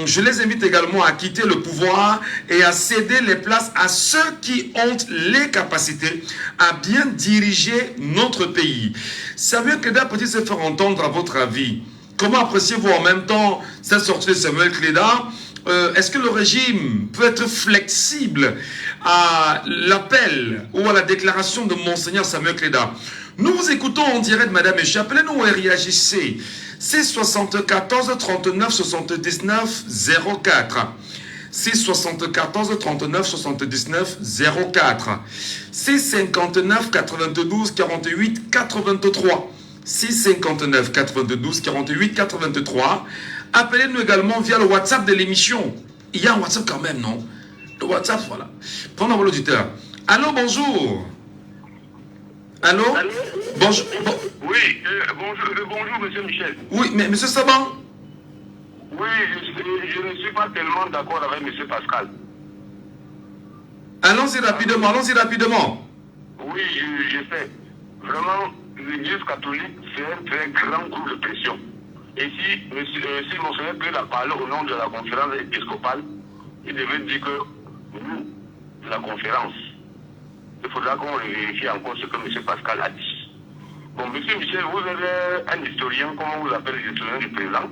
Je les invite également à quitter le pouvoir et à céder les places à ceux qui ont les capacités à bien diriger notre pays. Samuel Cléda peut-il se faire entendre à votre avis? Comment appréciez-vous en même temps cette sortie de Samuel Cléda? Est-ce que le régime peut être flexible à l'appel ou à la déclaration de Monseigneur Samuel Cléda? Nous vous écoutons en direct, madame et messieurs. Appelez-nous et réagissez. C'est 74 39 79 04. C'est 74 39 79 04. C'est 59 92 48 83. C'est 59 92 48 83. Appelez-nous également via le WhatsApp de l'émission. Il y a un WhatsApp quand même, non? Le WhatsApp, voilà. Prenons l'auditeur. Allô, bonjour. Allô? Bonjour. Oui, bonjour, monsieur Michel. Oui, mais monsieur Saban? Oui, je ne suis pas tellement d'accord avec monsieur Pascal. Allons-y rapidement, allons-y rapidement. Oui, je sais. Vraiment, l'église catholique, c'est un très grand groupe de pression. Et si Monseigneur Cléda a parlé au nom de la conférence épiscopale, il devait dire que nous, la conférence, il faudra qu'on vérifie encore ce que M. Pascal a dit. Bon, M. Michel, vous êtes un historien, comment vous appelez les historiens du présent.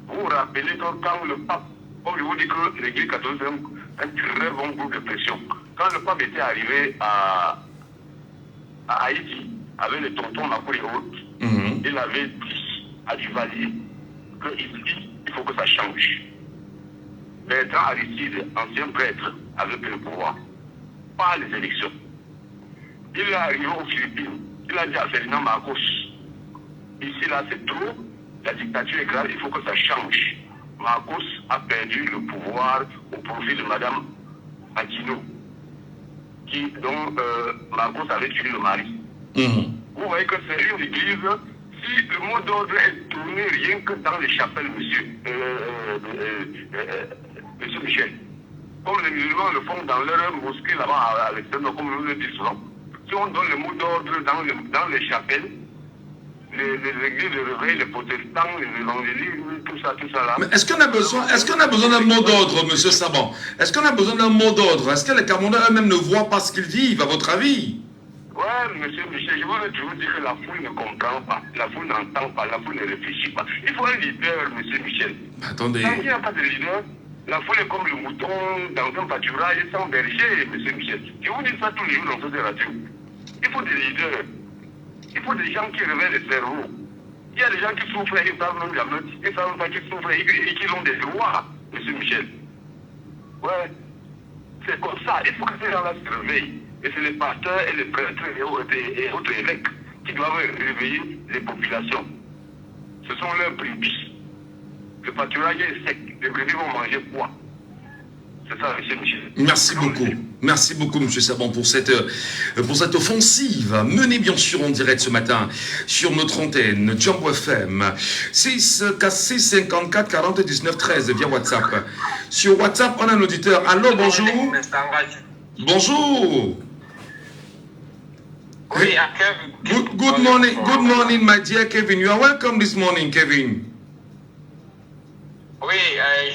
Vous vous rappelez que quand le pape, comme je vous dis que l'église catholique est un très bon groupe de pression. Quand le pape était arrivé à Haïti, avec les tontons Macron et autres, il avait dit à Duvalier qu'il faut que ça change. Bertrand Aristide, ancien prêtre, avait pris le pouvoir, pas les élections. Il est arrivé aux Philippines, il a dit à Ferdinand Marcos, ici là c'est trop, la dictature est grave, il faut que ça change. Marcos a perdu le pouvoir au profit de Madame Aquino, dont Marcos avait tué le mari. Vous voyez que c'est une église, si le mot d'ordre est tourné rien que dans les chapelles, monsieur Michel, comme les musulmans le font dans leur mosquée là-bas à l'extérieur, comme nous le disons souvent, si on donne le mot d'ordre dans les chapelles, les églises de réveil, les protestants, les évangélistes, tout ça là. Mais est-ce qu'on a besoin d'un mot d'ordre, monsieur Saban? Est-ce qu'on a besoin d'un mot d'ordre? Est-ce que les Camerounais eux-mêmes ne voient pas ce qu'ils vivent, à votre avis? Ouais, monsieur Michel, je vous dis que la foule ne comprend pas, la foule n'entend pas, la foule ne réfléchit pas. Il faut un leader, monsieur Michel. Attendez. Quand il n'y a pas de leader, la foule est comme le mouton dans un pâturage sans berger, monsieur Michel. Je vous dis ça tous les jours dans cette radio. Il faut des leaders. Il faut des gens qui réveillent le cerveau. Il y a des gens qui souffrent, ils savent même jamais, ils savent pas qu'ils souffrent et qu'ils ont des droits, monsieur Michel. Ouais. C'est comme ça. Il faut que ces gens-là se réveillent. Et c'est les pasteurs et les prêtres et autres évêques qui doivent réveiller les populations. Ce sont leurs brebis. Le pâturage est sec. Les brebis vont manger quoi? C'est ça, monsieur Michel. Merci beaucoup. Merci beaucoup, monsieur Saban, pour cette offensive menée bien sûr en direct ce matin sur notre antenne Jumbo FM 6 54 40 19 13 via WhatsApp. Sur WhatsApp, on a un auditeur. Allô, bonjour. Bonjour. Oui, Kevin. Good morning, my dear Kevin. You are welcome this morning, Kevin. Oui,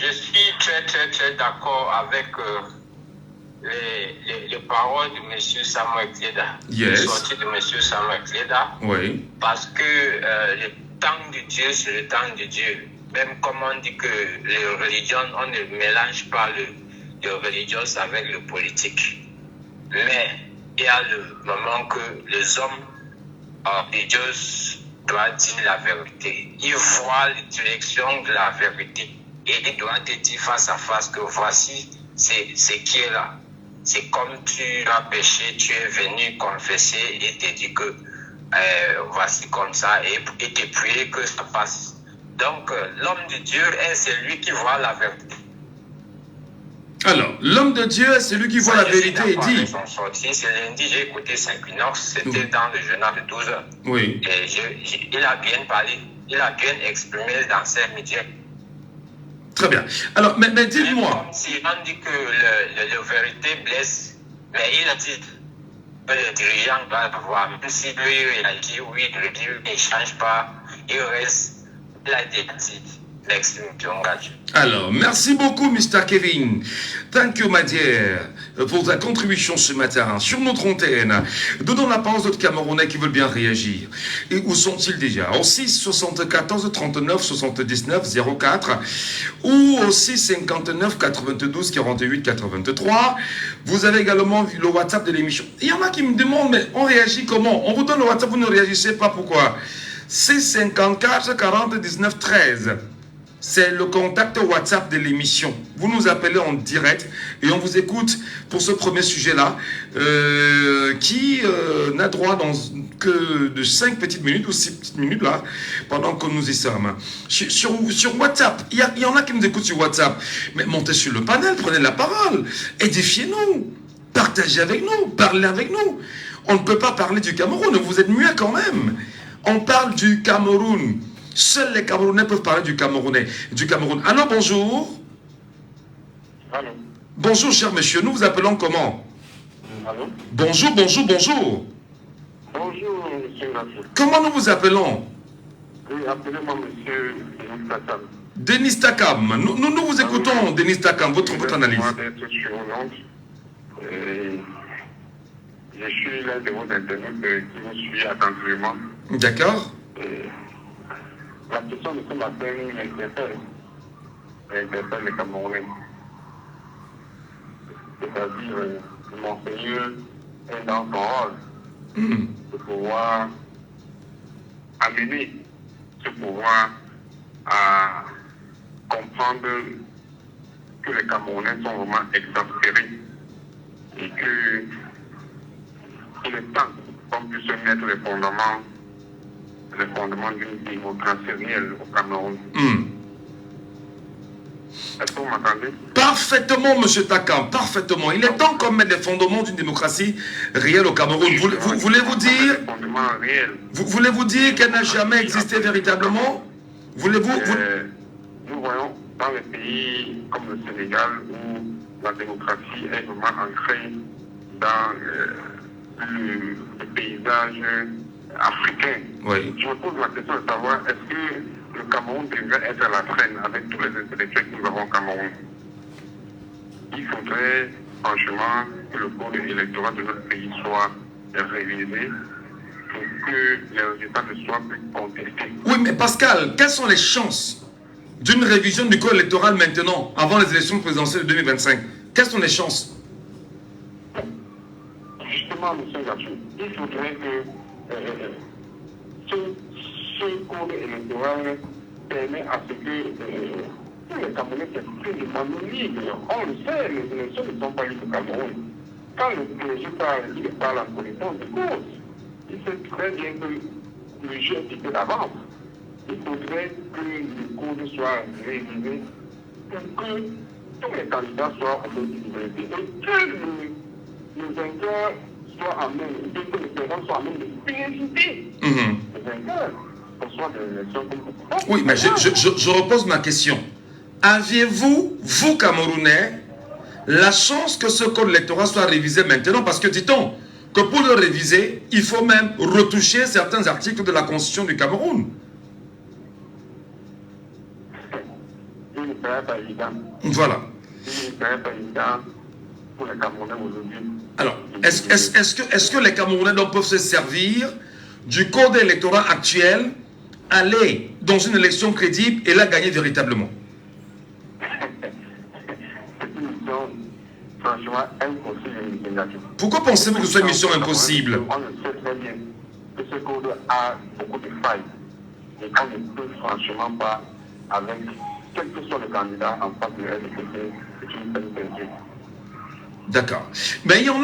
je suis très d'accord avec les paroles de M. Samuel Cléda. Yes. Les sorties de M. Samuel Cléda. Oui. Parce que le temps de Dieu, c'est le temps de Dieu. Même comme on dit que les religions, on ne mélange pas le religieux avec le politique. Mais il y a le moment que les hommes de Dieu doivent dire la vérité. Ils voient la direction de la vérité. Et ils doivent te dire face à face que voici ce qui est là. c'est comme tu as péché, tu es venu confesser et te dit que voici comme ça et te prier que ça passe. Donc l'homme de Dieu est celui qui voit la vérité. Alors, l'homme de Dieu est celui qui voit la vérité et dit... C'est lundi, j'ai écouté Saint-Quinox, c'était dans le journal de 12 heures. Oui. Et il a bien parlé, il a bien exprimé dans ses médias. Très bien. Alors, mais dites-moi... Si on dit que la vérité blesse, mais il a dit que le dirigeant va avoir, même si lui, il a dit oui, le Dieu ne change pas, il reste, il a dit l'extinction gratuite. Alors, merci beaucoup, Mr. Kevin. Thank you, my dear, pour ta contribution ce matin sur notre antenne. Donnons la parole aux autres Camerounais qui veulent bien réagir. Et où sont-ils déjà? Au 6 74 39 79 04 ou au 6 59 92 48 83. Vous avez également vu le WhatsApp de l'émission. Il y en a qui me demandent, mais on réagit comment? On vous donne le WhatsApp, vous ne réagissez pas, pourquoi? 6 54 40 19 13. C'est le contact WhatsApp de l'émission. Vous nous appelez en direct et on vous écoute pour ce premier sujet-là qui n'a droit que de 5 petites minutes ou 6 petites minutes là pendant que nous y sommes. Sur WhatsApp, il y en a qui nous écoutent sur WhatsApp. Mais montez sur le panel, prenez la parole, édifiez-nous, partagez avec nous, parlez avec nous. On ne peut pas parler du Cameroun, vous êtes muets quand même. On parle du Cameroun. Seuls les Camerounais peuvent parler du Cameroun. Alors, bonjour. Allô. Bonjour, cher monsieur. Nous vous appelons comment? Allô. Bonjour. Bonjour, monsieur Nassou. Comment nous vous appelons? Oui, appelez-moi monsieur Denis Takam. Denis Takam. Nous vous écoutons, Denis Takam, votre analyse. Moi d'être sur Hollande. Je suis l'un de vos internautes qui vous suit attentivement. D'accord. La question de ce matin m'interpelle les Camerounais. C'est-à-dire, Monseigneur est dans son rôle de pouvoir amener ce pouvoir à comprendre que les Camerounais sont vraiment exaspérés et qu'il est temps qu'on puisse mettre les fondements d'une démocratie réelle au Cameroun. Est-ce que vous m'entendez? Parfaitement, monsieur Takam, parfaitement. Il est temps qu'on mette les fondements d'une démocratie réelle au Cameroun. Voulez-vous dire... Voulez-vous dire qu'elle n'a jamais existé véritablement? Nous voyons dans les pays comme le Sénégal où la démocratie est vraiment ancrée dans le paysage africain. Oui. Je me pose la question de savoir, est-ce que le Cameroun devrait être à la traîne avec tous les intellectuels que nous avons au Cameroun? Il faudrait franchement que le code électoral de notre pays soit révisé pour que les résultats ne soient plus contestés. Oui, mais Pascal, quelles sont les chances d'une révision du code électoral maintenant, avant les élections présidentielles de 2025? Quelles sont les chances? Justement, M. Gassou, il faudrait que ce code électoral permet à ce que tous les Camerounais s'expriment de manière libre. On le sait, les élections ne sont pas libres au Cameroun. Quand le président parle, il parle en connaissance de cause. Il sait très bien que le jeu est fixé d'avance. Il faudrait que le code soit révisé pour que tous les candidats soient en possibilité et que le vainqueur soit en même, que les perdants soient en même de féliciter les vainqueurs. Oui, mais je repose ma question. Aviez-vous, vous Camerounais, la chance que ce code électoral soit révisé maintenant? Parce que dit-on que pour le réviser, il faut même retoucher certains articles de la Constitution du Cameroun. Il ne serait pas évident. Voilà. Il ne serait pas évident pour les Camerounais aujourd'hui. Alors, est-ce que les Camerounais donc peuvent se servir du code électoral actuel, aller dans une élection crédible et la gagner véritablement? C'est une mission franchement impossible. Pourquoi pensez-vous que ce soit une mission impossible? On le sait très bien que ce code a beaucoup de failles et qu'on ne peut franchement pas, avec quel que soit le candidat en face de RDPC, c'est une peine perdue. D'accord. Mais il y en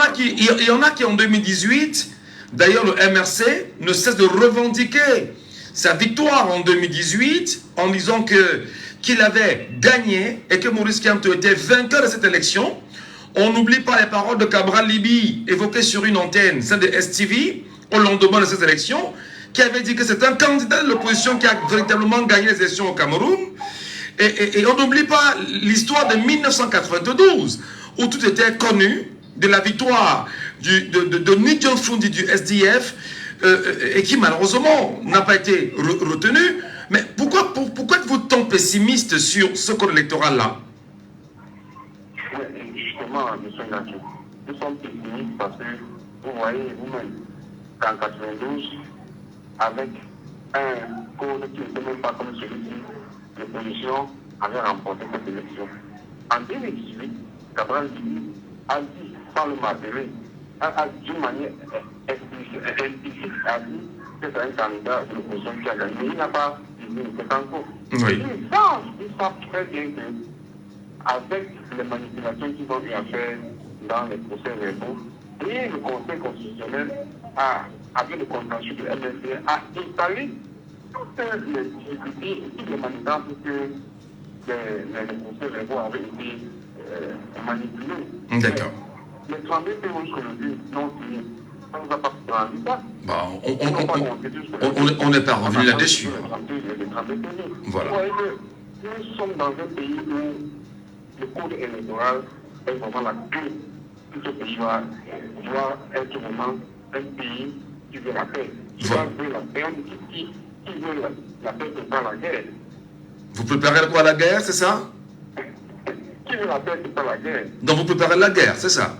a qui en 2018, d'ailleurs le MRC ne cesse de revendiquer sa victoire en 2018 en disant qu'il avait gagné et que Maurice Kamto était vainqueur de cette élection. On n'oublie pas les paroles de Cabral Libi évoquées sur une antenne, celle de STV, au lendemain de cette élection, qui avait dit que c'est un candidat de l'opposition qui a véritablement gagné les élections au Cameroun. Et on n'oublie pas l'histoire de 1992, où tout était connu de la victoire de Nidjon Fundi du SDF, et qui malheureusement n'a pas été retenu. Mais pourquoi êtes-vous tant pessimiste sur ce code électoral-là? Justement, M. Ngacho, nous sommes pessimistes parce que vous voyez vous-même qu'en 92, avec un code qui n'était même pas comme celui-ci, l'opposition avait remporté cette élection. En 2018, Cabral Libi a dit, sans le marteler, a d'une manière implicite, a dit que c'est un candidat de l'opposition qui a gagné. Mais il n'a pas dit que c'est encore. Oui. Ils savent très bien que avec les manipulations qu'ils ont eu à faire dans les procès verbaux, et le Conseil constitutionnel, avec le contentieux de MLC, a installé toutes les difficultés, toutes les manigances que les procès verbaux avaient été manipulés. D'accord. Les 32 pays aujourd'hui non signés. Ça ne nous a pas rendu ça. Bon, on n'est pas revenu là-dessus. Voilà. Vous voyez que nous sommes dans un pays où le code électoral est vraiment la clé. Tout ce pays doit être vraiment un pays qui veut la paix. Qui veut la paix, qui veut la paix prépare la guerre. Vous préparez quoi, la guerre, c'est ça? Qui veut la paix prépare la guerre. Donc vous préparez la guerre, c'est ça?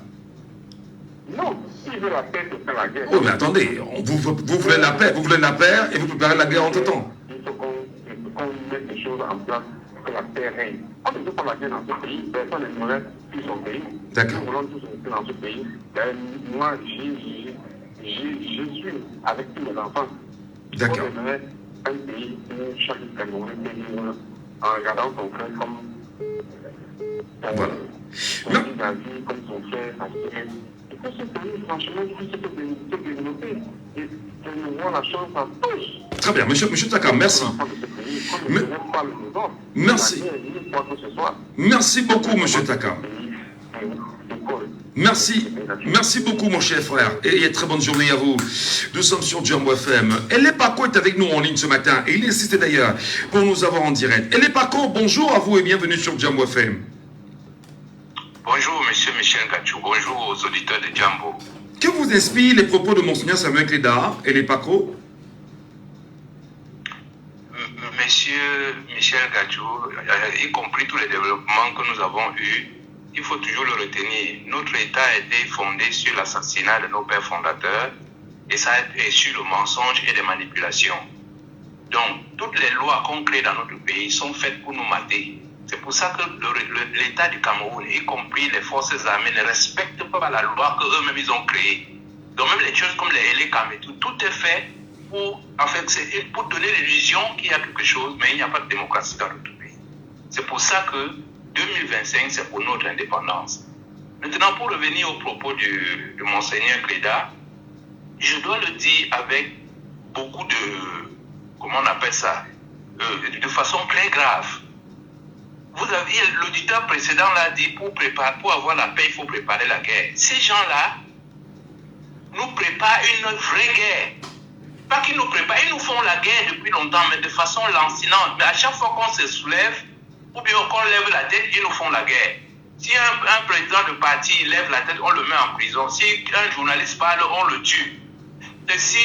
Non, qui veut la paix prépare la guerre. Oh, mais attendez, vous voulez la paix et vous préparez la guerre en tout temps. Il faut qu'on mette des choses en place pour que la paix règne. On ne veut pas la guerre dans ce pays, personne n'aimerait plus son pays. D'accord. Nous voulons tous rester dans ce pays. Moi, je suis avec tous mes enfants. D'accord. On aimerait un pays où chaque Camerounais peut vivre en regardant son frère comme voilà. son vie, comme son frère, sa sœur. Et que ce pays, franchement, puisse se développer. Et nous voyons la chance à tous. Très bien, monsieur Taka, merci. Merci. Merci beaucoup, monsieur Taka. Merci beaucoup, mon cher frère. Et très bonne journée à vous. Nous sommes sur Jambo FM. Elé Paco est avec nous en ligne ce matin. Et il insiste d'ailleurs pour nous avoir en direct. Elé Paco, bonjour à vous et bienvenue sur Jambo FM. Bonjour, monsieur Michel Gachou. Bonjour aux auditeurs de Jambo. Que vous inspirent les propos de Monseigneur Samuel Cléda et les Paco? Monsieur Michel Gachou, y compris tous les développements que nous avons eus, il faut toujours le retenir. Notre État a été fondé sur l'assassinat de nos pères fondateurs et ça a été sur le mensonge et les manipulations. Donc, toutes les lois qu'on crée dans notre pays sont faites pour nous mater. C'est pour ça que l'État du Cameroun, y compris les forces armées, ne respectent pas la loi qu'eux-mêmes ils ont créée. Donc même les choses comme les LKM et tout est fait pour donner l'illusion qu'il y a quelque chose, mais il n'y a pas de démocratie dans notre pays. C'est pour ça que 2025, c'est pour notre indépendance. Maintenant, pour revenir au propos de Monseigneur Cléda, je dois le dire avec beaucoup de, comment on appelle ça, de façon très grave. Vous avez, l'auditeur précédent l'a dit, pour avoir la paix, il faut préparer la guerre. Ces gens-là nous préparent une vraie guerre. Pas qu'ils nous préparent, ils nous font la guerre depuis longtemps, mais de façon lancinante. Mais à chaque fois qu'on se soulève, ou bien qu'on lève la tête, ils nous font la guerre. Si un président de parti lève la tête, on le met en prison. Si un journaliste parle, on le tue. Et si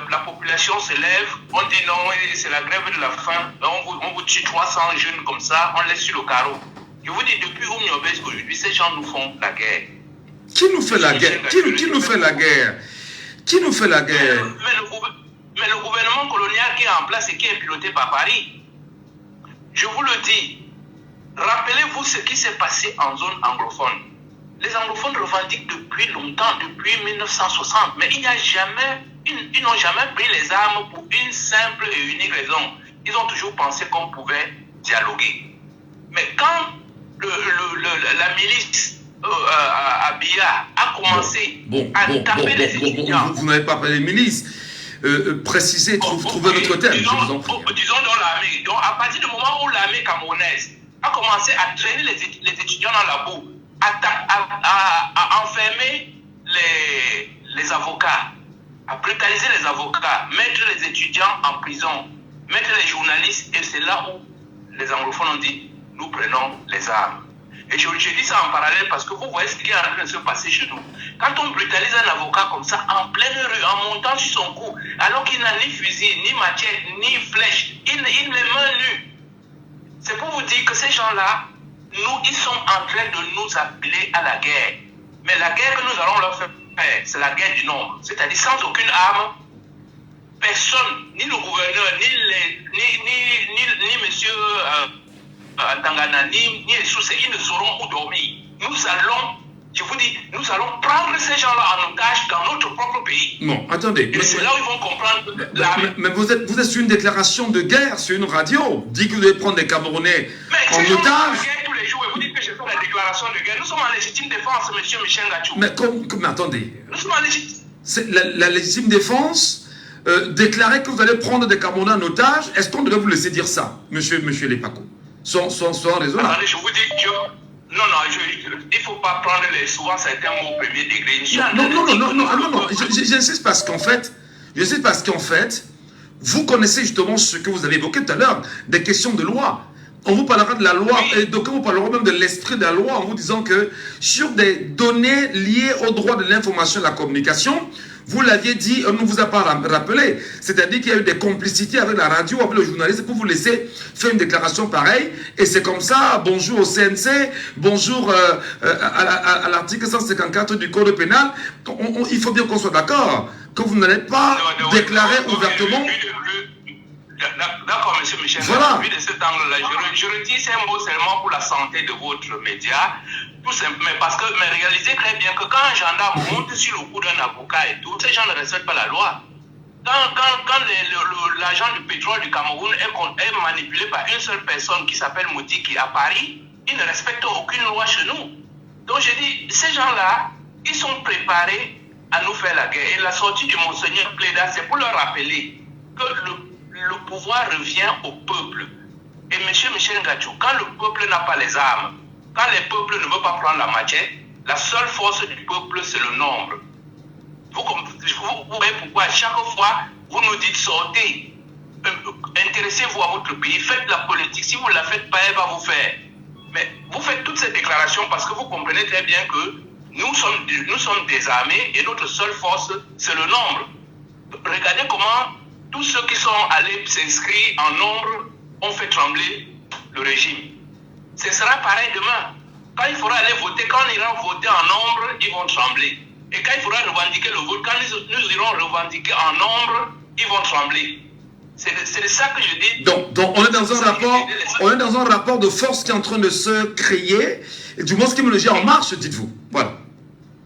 la population se lève, on dit non, c'est la grève de la faim, on vous tue 300 jeunes comme ça, on laisse sur le carreau. Je vous dis, depuis Oumniobès aujourd'hui, ces gens nous font la guerre. Qui nous fait la guerre? Qui nous fait la guerre? Qui nous fait la guerre? Mais le gouvernement colonial qui est en place et qui est piloté par Paris, je vous le dis, rappelez-vous ce qui s'est passé en zone anglophone. Les anglophones revendiquent depuis longtemps, depuis 1960, mais ils n'ont jamais pris les armes pour une simple et unique raison. Ils ont toujours pensé qu'on pouvait dialoguer. Mais quand la milice à Biya a commencé à taper les étudiants. Vous n'avez pas parlé des milices. Précisez, trouvez notre terme. Disons dans l'armée. Donc, à partir du moment où l'armée camerounaise a commencé à traîner les étudiants dans la boue, à enfermer les avocats, à brutaliser les avocats, mettre les étudiants en prison, mettre les journalistes, et c'est là où les anglophones ont dit, nous prenons les armes. Et je dis ça en parallèle parce que vous voyez ce qui est en train de se passer chez nous. Quand on brutalise un avocat comme ça, en pleine rue, en montant sur son cou, alors qu'il n'a ni fusil, ni machette, ni flèche, il les mains nues. C'est pour vous dire que ces gens-là, ils sont en train de nous appeler à la guerre. Mais la guerre que nous allons leur faire, c'est la guerre du nombre. C'est-à-dire sans aucune arme, personne, ni le gouverneur, ni monsieur Tangana, ni Soussé, ils ne sauront où dormir. Nous allons, je vous dis, nous allons prendre ces gens-là en otage dans notre propre pays. Non, attendez. Et c'est là où ils vont comprendre. Mais vous êtes sur une déclaration de guerre, sur une radio. Dit que vous devez prendre des Camerounais en otage. Tous les jours, et vous dites que je fais la déclaration de guerre. Nous sommes en légitime défense, monsieur Michel Gachou. Mais attendez. Nous sommes en légitime. La légitime défense déclarer que vous allez prendre des Camerounais en otage. Est-ce qu'on devrait vous laisser dire ça, monsieur Lepako? Sans raison. Attendez, je vous dis, il ne faut pas prendre souvent certains mots au premier degré. Non. J'insiste parce qu'en fait, vous connaissez justement ce que vous avez évoqué tout à l'heure, des questions de loi. On vous parlera de la loi, et donc on vous parlera même de l'esprit de la loi en vous disant que sur des données liées au droit de l'information et de la communication, vous l'aviez dit, on ne vous a pas rappelé. C'est-à-dire qu'il y a eu des complicités avec la radio, avec le journaliste, pour vous laisser faire une déclaration pareille. Et c'est comme ça, bonjour au CNC, bonjour à l'article 154 du Code pénal. Il faut bien qu'on soit d'accord, que vous n'allez pas déclarer ouvertement... D'accord, monsieur Michel. Voilà. Vu de cet angle-là, je retire ces mots seulement pour la santé de votre média. Tout simplement parce que, mais réalisez très bien que quand un gendarme monte sur le cou d'un avocat et tout, ces gens ne respectent pas la loi. Quand l'agent du pétrole du Cameroun est manipulé par une seule personne qui s'appelle Moutiki à Paris, il ne respecte aucune loi chez nous. Donc je dis, ces gens-là, ils sont préparés à nous faire la guerre. Et la sortie du Monseigneur Cléda, c'est pour leur rappeler que le pouvoir revient au peuple. Et M. Michel Gachou, quand le peuple n'a pas les armes, quand les peuples ne veulent pas prendre la machette, la seule force du peuple, c'est le nombre. Vous voyez pourquoi chaque fois, vous nous dites sortez, intéressez-vous à votre pays, faites la politique. Si vous ne la faites pas, elle va vous faire. Mais vous faites toutes ces déclarations parce que vous comprenez très bien que nous sommes désarmés et notre seule force, c'est le nombre. Regardez comment tous ceux qui sont allés s'inscrire en nombre ont fait trembler le régime. Ce sera pareil demain. Quand il faudra aller voter, quand on ira voter en nombre, ils vont trembler. Et quand il faudra revendiquer le vote, quand nous irons revendiquer en nombre, ils vont trembler. C'est de ça que je dis. Donc on est dans un rapport de force qui est en train de se créer. Et du moins, ce qui me le gère en marche, dites-vous. Voilà.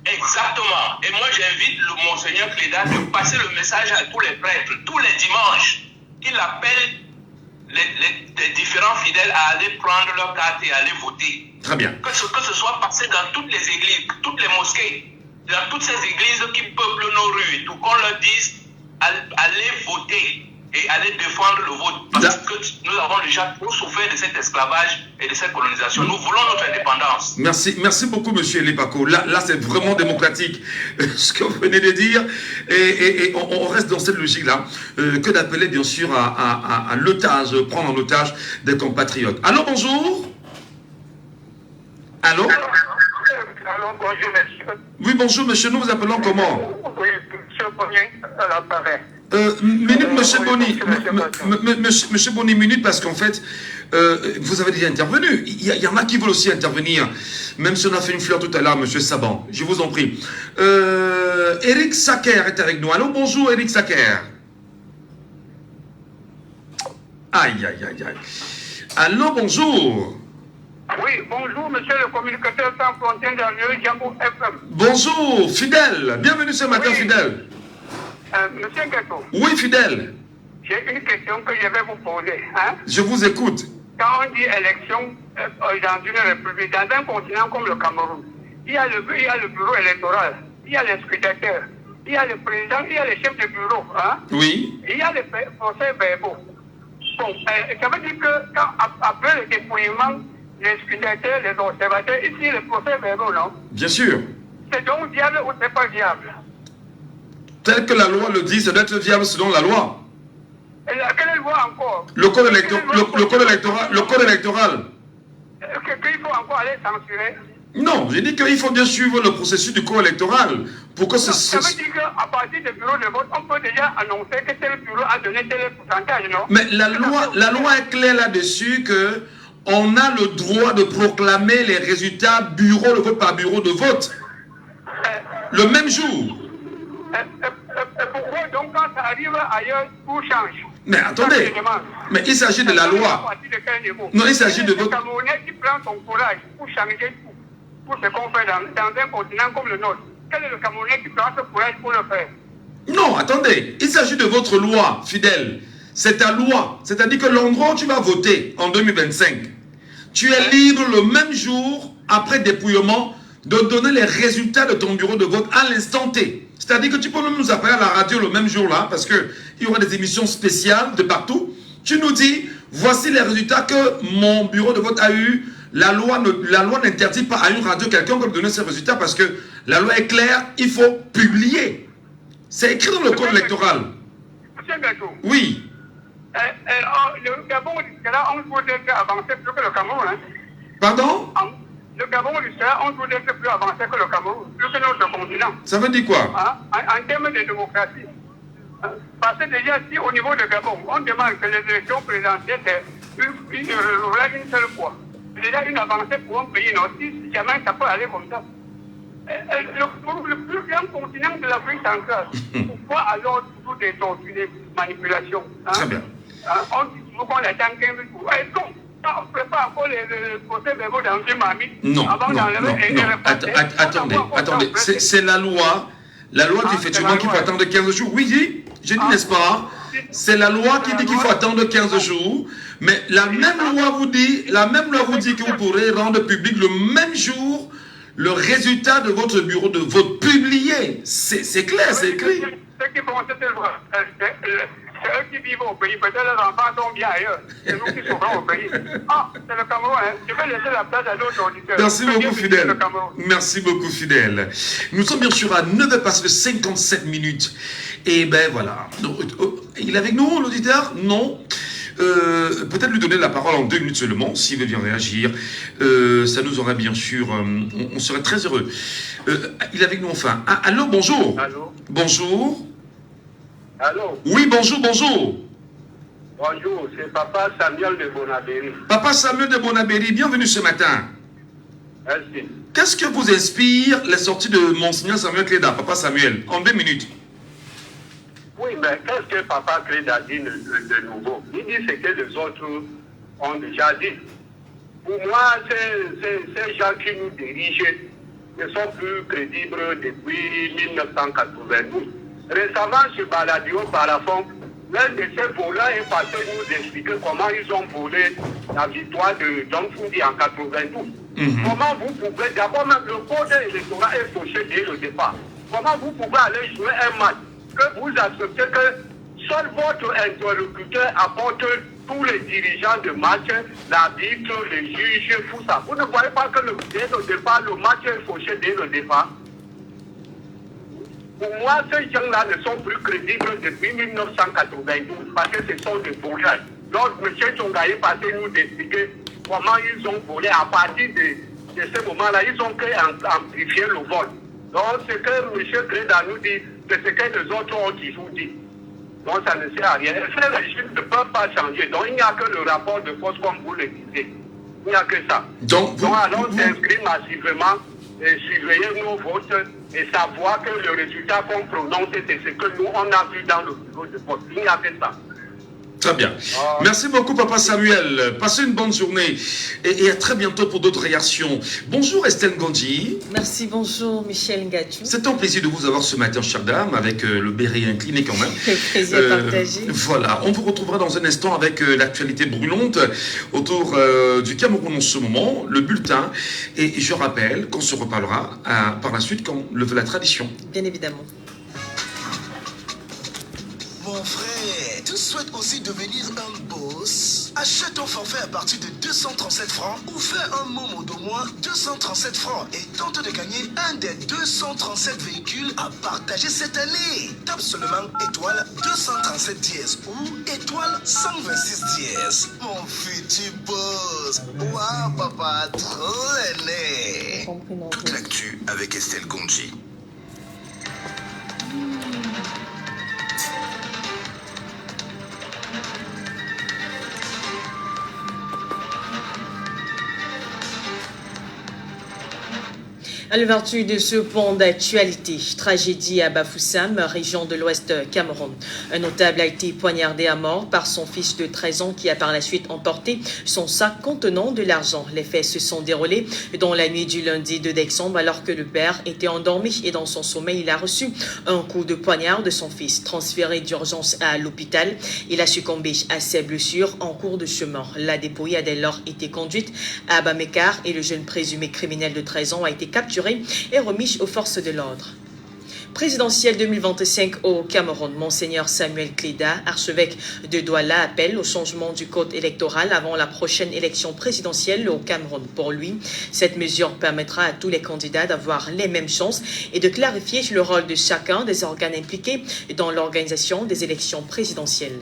Exactement. Et moi, j'invite le Monseigneur Cléda de passer le message à tous les prêtres, tous les dimanches. Il appelle les différents fidèles à aller prendre leur carte et aller voter. Très bien. Que ce soit passé dans toutes les églises, toutes les mosquées, dans toutes ces églises qui peuplent nos rues et tout, qu'on leur dise allez voter et aller défendre le vote. Parce que nous avons déjà trop souffert de cet esclavage et de cette colonisation. Nous voulons notre indépendance. Merci beaucoup, monsieur Lepako. Là c'est vraiment démocratique ce que vous venez de dire. Et on reste dans cette logique-là que d'appeler bien sûr à l'otage, prendre en otage des compatriotes. Allô, bonjour. Allô? Allô, bonjour, monsieur. Oui, bonjour, monsieur. Nous vous appelons comment? Oui, monsieur Bonnier, à l'appareil. Minute, monsieur Boni. Monsieur Boni, minute, parce qu'en fait, vous avez déjà intervenu. Il y en a qui veulent aussi intervenir. Même si on a fait une fleur tout à l'heure, monsieur Saban. Je vous en prie. Eric Saker est avec nous. Allô, bonjour, Eric Saker. Aïe. Allô, bonjour. Oui, bonjour, monsieur le communicateur sans frontières de Django FM. Bonjour, fidèle. Bienvenue ce matin, oui. Fidèle. Monsieur Gato. Oui, fidèle. J'ai une question que je vais vous poser. Hein? Je vous écoute. Quand on dit élection dans une république, dans un continent comme le Cameroun, il y a le bureau électoral, il y a les scrutateurs, il y a le président, il y a les chefs de bureau. Hein? Oui. Il y a les procès-verbaux. Bon, ça veut dire que après le dépouillement, les scrutateurs, les observateurs, ici, les procès-verbaux, non? Bien sûr. C'est donc viable ou c'est pas viable? Tel que la loi le dit, ça doit être viable selon la loi. Et quelle loi encore? Le code électoral. Qu'il faut encore aller censurer? Non, j'ai dit qu'il faut bien suivre le processus du code électoral pour que Ça veut dire qu'à partir du bureau de vote, on peut déjà annoncer que tel bureau a donné tel pourcentage, non? Mais la loi est claire là-dessus que on a le droit de proclamer les résultats bureau de vote par bureau de vote le même jour. Pourquoi donc quand ça arrive ailleurs, tout change? Mais attendez, mais il s'agit de la loi. Non, il s'agit de votre... Le Camerounais qui prend son courage pour changer tout, pour ce qu'on fait dans un continent comme le nôtre. Quel est le Camerounais qui prend ce courage pour le faire? Non, attendez, il s'agit de votre loi, fidèle. C'est ta loi. C'est-à-dire que l'endroit où tu vas voter en 2025, tu es libre le même jour, après dépouillement, de donner les résultats de ton bureau de vote à l'instant T. C'est-à-dire que tu peux même nous appeler à la radio le même jour-là, parce qu'il y aura des émissions spéciales de partout. Tu nous dis, voici les résultats que mon bureau de vote a eu. La loi n'interdit pas à une radio quelqu'un de donner ces résultats, parce que la loi est claire, il faut publier. C'est écrit dans le code électoral. Monsieur Gatou. Oui. Le Gabon, là, on voudrait avancer plus que le Cameroun. Hein. Pardon? Le Gabon, on voudrait plus avancer que le Cameroun, plus que notre continent. Ça veut dire quoi? Hein? En termes de démocratie. Parce que déjà, si au niveau de Gabon, on demande que les élections présidentielles une seule fois, c'est déjà une avancée pour un pays, non? Si jamais ça peut aller comme ça. Le plus grand continent de l'Afrique centrale, pourquoi alors toujours des tortues, des manipulations? Hein? Très bien. On dit toujours qu'on attend 15 jours. Est-ce qu'on prépare encore les procès-verbaux dans une marmite? Non, attendez, c'est la loi. La loi dit effectivement qu'il faut attendre 15 jours. Oui, je dis n'est-ce pas? C'est la loi qui dit qu'il faut attendre 15 jours. Mais la même loi vous dit que vous pourrez rendre public le même jour le résultat de votre bureau de vote publié. C'est clair, c'est écrit. Ceux qui font cette loi, c'est eux qui vivent au pays. Peut-être les enfants sont bien ailleurs. C'est nous qui souffrons au pays. Ah, c'est le Cameroun. Hein. Je vais laisser la place à d'autres auditeurs. Merci beaucoup, fidèle. Merci beaucoup, fidèle. Nous sommes bien sûr à 9h passé de 57 minutes. Et ben voilà. Il est avec nous, l'auditeur? Non. Peut-être lui donner la parole en 2 minutes seulement, s'il veut bien réagir. Ça nous aurait bien sûr... on serait très heureux. Il est avec nous enfin. Ah, allô, bonjour. Allô. Bonjour. Allô. Oui, bonjour. Bonjour, c'est Papa Samuel de Bonabéry. Papa Samuel de Bonabéry, bienvenue ce matin. Merci. Qu'est-ce que vous inspire les sorties de Monseigneur Samuel Cléda, Papa Samuel, en 2 minutes? Oui, mais qu'est-ce que Papa Cléda dit de nouveau? Il dit ce que les autres ont déjà dit. Pour moi, ces gens qui nous dirigent ne sont plus crédibles depuis 1992. Récemment, sur Baladio Parafon, l'un de ces voleurs est passé nous expliquer comment ils ont volé la victoire de John Fundi en 92. Comment vous pouvez, d'abord même le code électoral est fauché dès le départ. Comment vous pouvez aller jouer un match que vous acceptez que seul votre interlocuteur apporte tous les dirigeants de match, l'arbitre, les juges, tout ça. Vous ne voyez pas que dès le départ, le match est fauché dès le départ? Pour moi, ces gens-là ne sont plus crédibles depuis 1992 parce que ce sont des voleurs. Donc, M. Tsonga est passé nous expliquer comment ils ont volé. À partir de ce moment-là, ils ont amplifié le vol. Donc, ce que M. Cléda nous dit, c'est ce que les autres ont toujours dit. Donc, ça ne sert à rien. Et ces régimes ne peuvent pas changer. Donc, il n'y a que le rapport de force comme vous le disiez. Il n'y a que ça. Donc allons s'inscrire massivement et surveiller nos votes et savoir que le résultat qu'on prononce, c'est ce que nous, on a vu dans le bureau de vote. Il n'y a que ça. Très bien. Merci beaucoup, Papa Samuel. Passez une bonne journée et à très bientôt pour d'autres réactions. Bonjour, Estelle Ngandji. Merci, bonjour, Michel Ngachou. C'est un plaisir de vous avoir ce matin, chère dame, avec le béret incliné quand même. Le plaisir partagé. Voilà, on vous retrouvera dans un instant avec l'actualité brûlante autour du Cameroun en ce moment, le bulletin. Et je rappelle qu'on se reparlera par la suite, comme le veut la tradition. Bien évidemment. Mon frère, tu souhaites aussi devenir un boss? Achète ton forfait à partir de 237 francs ou fais un momo d'au moins 237 francs et tente de gagner un des 237 véhicules à partager cette année. Tape seulement étoile 237 dièse ou étoile 126 dièse. Mon futur boss. Waouh, papa, trop aimé. L'actu avec Estelle Ngandji. À l'ouverture de ce pont d'actualité, tragédie à Bafoussam, région de l'Ouest Cameroun. Un notable a été poignardé à mort par son fils de 13 ans qui a par la suite emporté son sac contenant de l'argent. Les faits se sont déroulés dans la nuit du lundi 2 décembre alors que le père était endormi et dans son sommeil, il a reçu un coup de poignard de son fils. Transféré d'urgence à l'hôpital, il a succombé à ses blessures en cours de chemin. La dépouille a dès lors été conduite à Bamekar et le jeune présumé criminel de 13 ans a été capturé et remis aux forces de l'ordre. Présidentielle 2025 au Cameroun, Monseigneur Samuel Cléda, archevêque de Douala, appelle au changement du code électoral avant la prochaine élection présidentielle au Cameroun. Pour lui, cette mesure permettra à tous les candidats d'avoir les mêmes chances et de clarifier le rôle de chacun des organes impliqués dans l'organisation des élections présidentielles.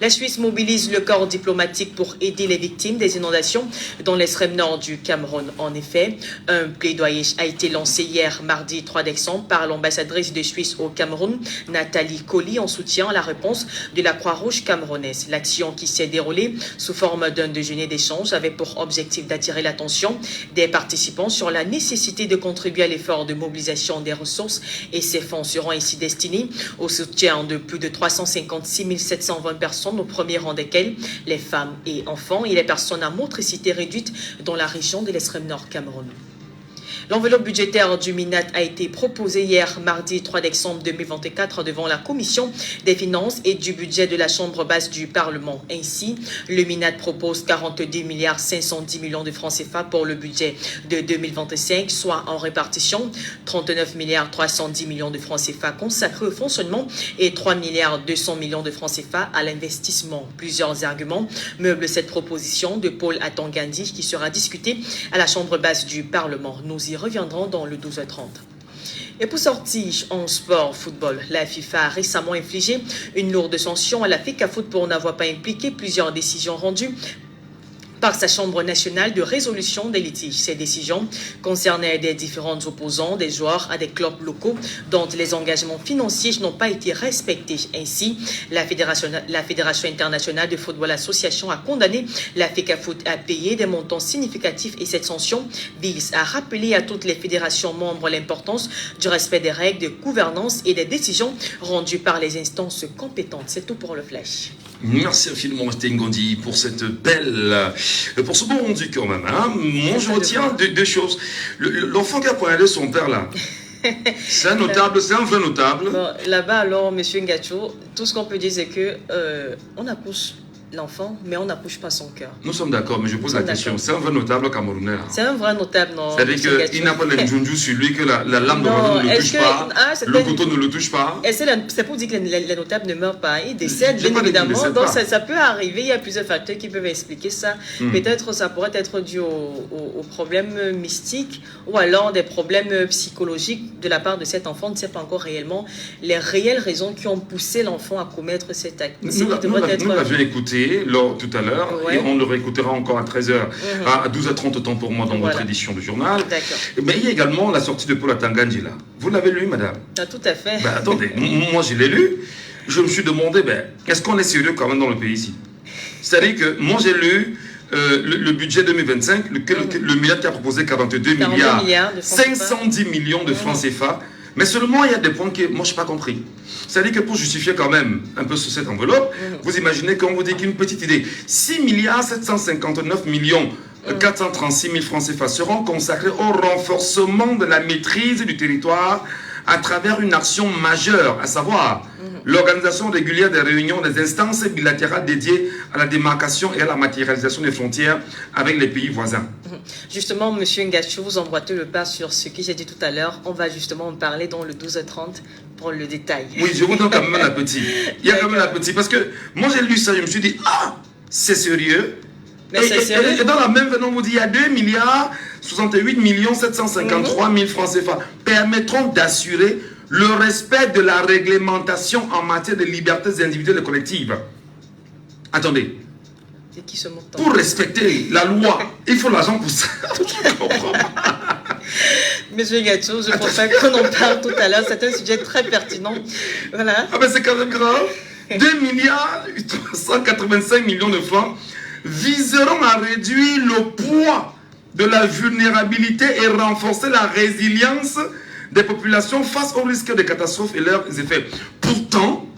La Suisse mobilise le corps diplomatique pour aider les victimes des inondations dans l'extrême nord du Cameroun. En effet, un plaidoyer a été lancé hier, mardi 3 décembre, par l'ambassadrice de Suisse au Cameroun, Nathalie Colli, en soutien à la réponse de la Croix-Rouge camerounaise. L'action qui s'est déroulée sous forme d'un déjeuner d'échange avait pour objectif d'attirer l'attention des participants sur la nécessité de contribuer à l'effort de mobilisation des ressources et ces fonds seront ainsi destinés au soutien de plus de 356 720 personnes, au premier rang desquelles les femmes et enfants et les personnes à motricité réduite dans la région de l'extrême nord Cameroun. L'enveloppe budgétaire du MINAT a été proposée hier, mardi 3 décembre 2024, devant la Commission des finances et du budget de la Chambre basse du Parlement. Ainsi, le MINAT propose 42 milliards 510 millions de francs CFA pour le budget de 2025, soit en répartition 39 milliards 310 millions de francs CFA consacrés au fonctionnement et 3 milliards 200 millions de francs CFA à l'investissement. Plusieurs arguments meublent cette proposition de Paul Atangandi qui sera discutée à la Chambre basse du Parlement. Nous y reviendrons dans le 12h30. Et pour sortir en sport football, la FIFA a récemment infligé une lourde sanction à la FECAFOOT pour n'avoir pas impliqué plusieurs décisions rendues par sa Chambre nationale de résolution des litiges. Ces décisions concernaient des différents opposants, des joueurs à des clubs locaux dont les engagements financiers n'ont pas été respectés. Ainsi, la Fédération internationale de football association a condamné la FECAFOOT à payer des montants significatifs et cette sanction vise à rappeler à toutes les fédérations membres l'importance du respect des règles de gouvernance et des décisions rendues par les instances compétentes. C'est tout pour le flash. Merci infiniment, Estelle Ngandji, pour cette belle, pour ce bon rendu quand même. Hein. Moi, je retiens deux choses. L'enfant qui a poignardé son père là, c'est un notable, c'est un vrai notable. Bon, là-bas, alors, monsieur Ngachou, tout ce qu'on peut dire, c'est que on accouche l'enfant, mais on n'accouche pas son cœur. Nous sommes d'accord, mais je pose la question. C'est un vrai notable camerounais. C'est un vrai notable, non? C'est-à-dire qu'il n'a pas l'enjunju sur lui, que la lame de ne le touche pas, le couteau ne le touche pas. C'est pour dire que les notables ne meurent pas. Ils décèdent, bien évidemment. Donc ça peut arriver. Il y a plusieurs facteurs qui peuvent expliquer ça. Peut-être ça pourrait être dû aux problèmes mystiques ou alors des problèmes psychologiques de la part de cet enfant. On ne sait pas encore réellement les réelles raisons qui ont poussé l'enfant à commettre cet acte. Nous l'avions écouté tout à l'heure, et on le réécoutera encore à 13h, à 12h30 temps pour moi dans votre édition du journal. Mais il y a également la sortie de Paul Atangandi là. Vous l'avez lu, madame? Tout à fait. Attendez, moi je l'ai lu, je me suis demandé, est-ce qu'on est sérieux quand même dans le pays ici? C'est-à-dire que moi j'ai lu le budget 2025, le MINAT qui a proposé 42 milliards 510 millions de francs CFA Mais seulement, il y a des points que moi, je n'ai pas compris. C'est-à-dire que pour justifier quand même un peu sur cette enveloppe, vous imaginez qu'on vous dit qu'une petite idée, 6 milliards 759 millions 436 000 francs CFA seront consacrés au renforcement de la maîtrise du territoire à travers une action majeure, à savoir l'organisation régulière des réunions des instances bilatérales dédiées à la démarcation et à la matérialisation des frontières avec les pays voisins. Justement, M. Ngacho, vous emboîtez le pas sur ce que j'ai dit tout à l'heure. On va justement en parler dans le 12h30 pour le détail. Oui, je vous donne quand même un appétit. Il y a quand même un appétit parce que moi j'ai lu ça, je me suis dit, ah, c'est sérieux. Et dans la même veine, on vous dit, il y a 2 milliards 68 millions 753 000 francs CFA permettront d'assurer le respect de la réglementation en matière de libertés individuelles et collectives. Attendez. Pour respecter la loi, il faut l'argent pour ça. Monsieur Ngacho, je ne pense pas qu'on en parle tout à l'heure. C'est un sujet très pertinent. Voilà. Ah ben c'est quand même grave. 2 milliards 185 millions de francs viseront à réduire le poids de la vulnérabilité et renforcer la résilience des populations face aux risques de catastrophes et leurs effets. Pourtant,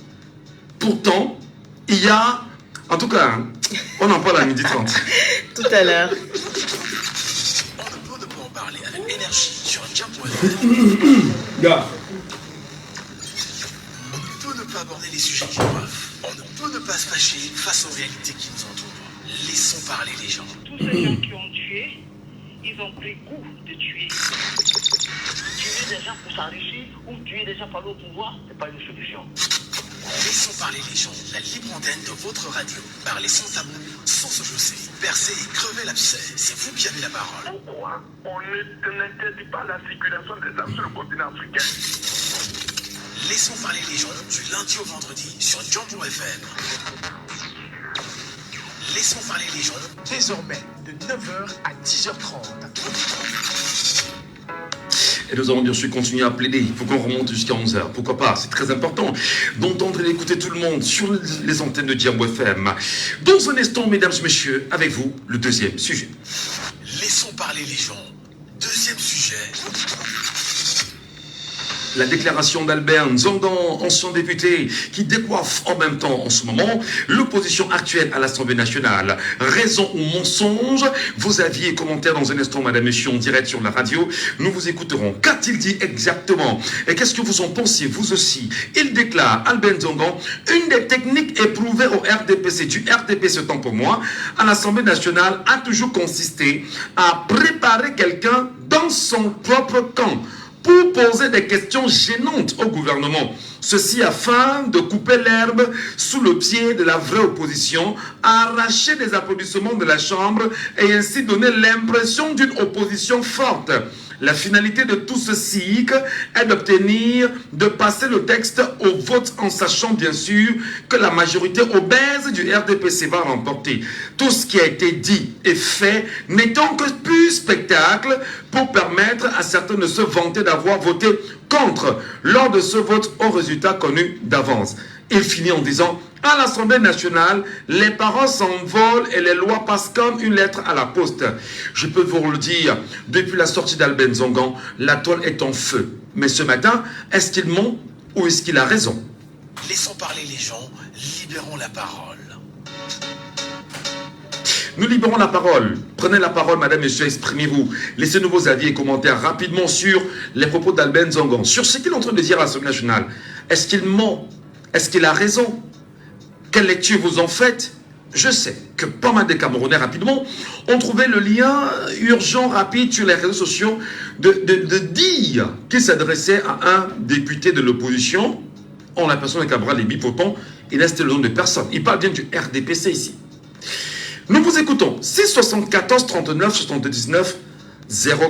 il y a, en tout cas, on en parle à 12h30. Tout à l'heure. On ne peut pas en parler avec énergie sur Jam.fm. Gars. On ne peut ne pas aborder les sujets qui doivent. On ne peut ne pas se fâcher face aux réalités qui nous entourent. Laissons parler les gens. Tous ces gens qui ont tué, ils ont pris goût de tuer. Tuer des gens pour s'enrichir ou tuer des gens par le pouvoir, c'est pas une solution. Laissons parler les gens. La libre antenne de votre radio. Parlez sans tabou, sans se jausser. Percez et crevez l'abcès. C'est vous qui avez la parole. Pourquoi on n'interdit pas la circulation des armes sur le continent africain? Laissons parler les gens du lundi au vendredi sur Jam.fm. Laissons parler les gens. Désormais, de 9h à 10h30. Et nous allons bien sûr continuer à plaider pour qu'on remonte jusqu'à 11h. Pourquoi pas? C'est très important d'entendre et d'écouter tout le monde sur les antennes de Jam.fm. Dans un instant, mesdames et messieurs, avec vous, le deuxième sujet. Laissons parler les gens. Deuxième sujet. La déclaration d'Albert Nzongan, ancien député, qui décoiffe en même temps en ce moment l'opposition actuelle à l'Assemblée nationale. Raison ou mensonge? Vos avis et commentaires dans un instant, madame, monsieur, en direct sur la radio. Nous vous écouterons. Qu'a-t-il dit exactement? Et qu'est-ce que vous en pensez, vous aussi? Il déclare, Albert Nzongan, une des techniques éprouvées au RDPC, du RDPC tant pour moi, à l'Assemblée nationale, a toujours consisté à préparer quelqu'un dans son propre camp pour poser des questions gênantes au gouvernement. Ceci afin de couper l'herbe sous le pied de la vraie opposition, arracher des applaudissements de la Chambre et ainsi donner l'impression d'une opposition forte. La finalité de tout ceci est d'obtenir, de passer le texte au vote en sachant bien sûr que la majorité obèse du RDPC va remporter. Tout ce qui a été dit et fait n'étant que pur spectacle pour permettre à certains de se vanter d'avoir voté contre lors de ce vote au résultat connu d'avance. Il finit en disant: à l'Assemblée nationale, les paroles s'envolent et les lois passent comme une lettre à la poste. Je peux vous le dire, depuis la sortie d'Albert Nzongan, la toile est en feu. Mais ce matin, est-ce qu'il ment ou est-ce qu'il a raison? Laissons parler les gens, libérons la parole. Nous libérons la parole. Prenez la parole, madame, monsieur, exprimez-vous. Laissez-nous vos avis et commentaires rapidement sur les propos d'Albert Nzongan, sur ce qu'il est en train de dire à l'Assemblée nationale. Est-ce qu'il ment? Est-ce qu'il a raison? Quelle lecture vous en faites? Je sais que pas mal de Camerounais, rapidement, ont trouvé le lien urgent, rapide sur les réseaux sociaux de dire qu'il s'adressait à un député de l'opposition, en la personne de Cabral Lébi. Pourtant, il a cité le nom de personne. Il parle bien du RDPC ici. Nous vous écoutons. 674 39 79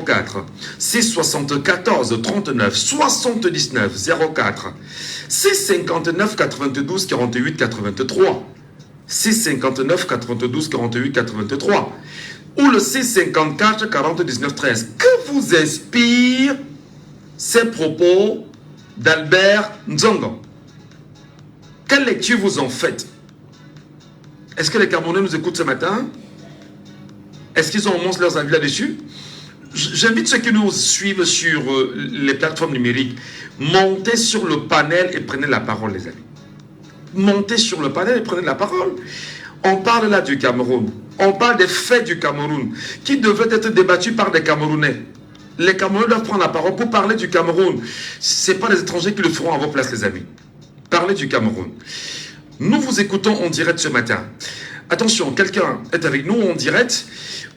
04. 674 39 79 04. 659 92 48 83. 659 92 48 83. Ou le 654 40 19 13. Que vous inspire ces propos d'Albert Nzongan? Quelle lecture vous en faites? Est-ce que les Camerounais nous écoutent ce matin? Est-ce qu'ils ont au moins leurs avis là-dessus? J'invite ceux qui nous suivent sur les plateformes numériques, montez sur le panel et prenez la parole, les amis. Montez sur le panel et prenez la parole. On parle là du Cameroun. On parle des faits du Cameroun qui devraient être débattus par des Camerounais. Les Camerounais doivent prendre la parole pour parler du Cameroun. Ce n'est pas les étrangers qui le feront à vos places, les amis. Parlez du Cameroun. Nous vous écoutons en direct ce matin. Attention, quelqu'un est avec nous en direct.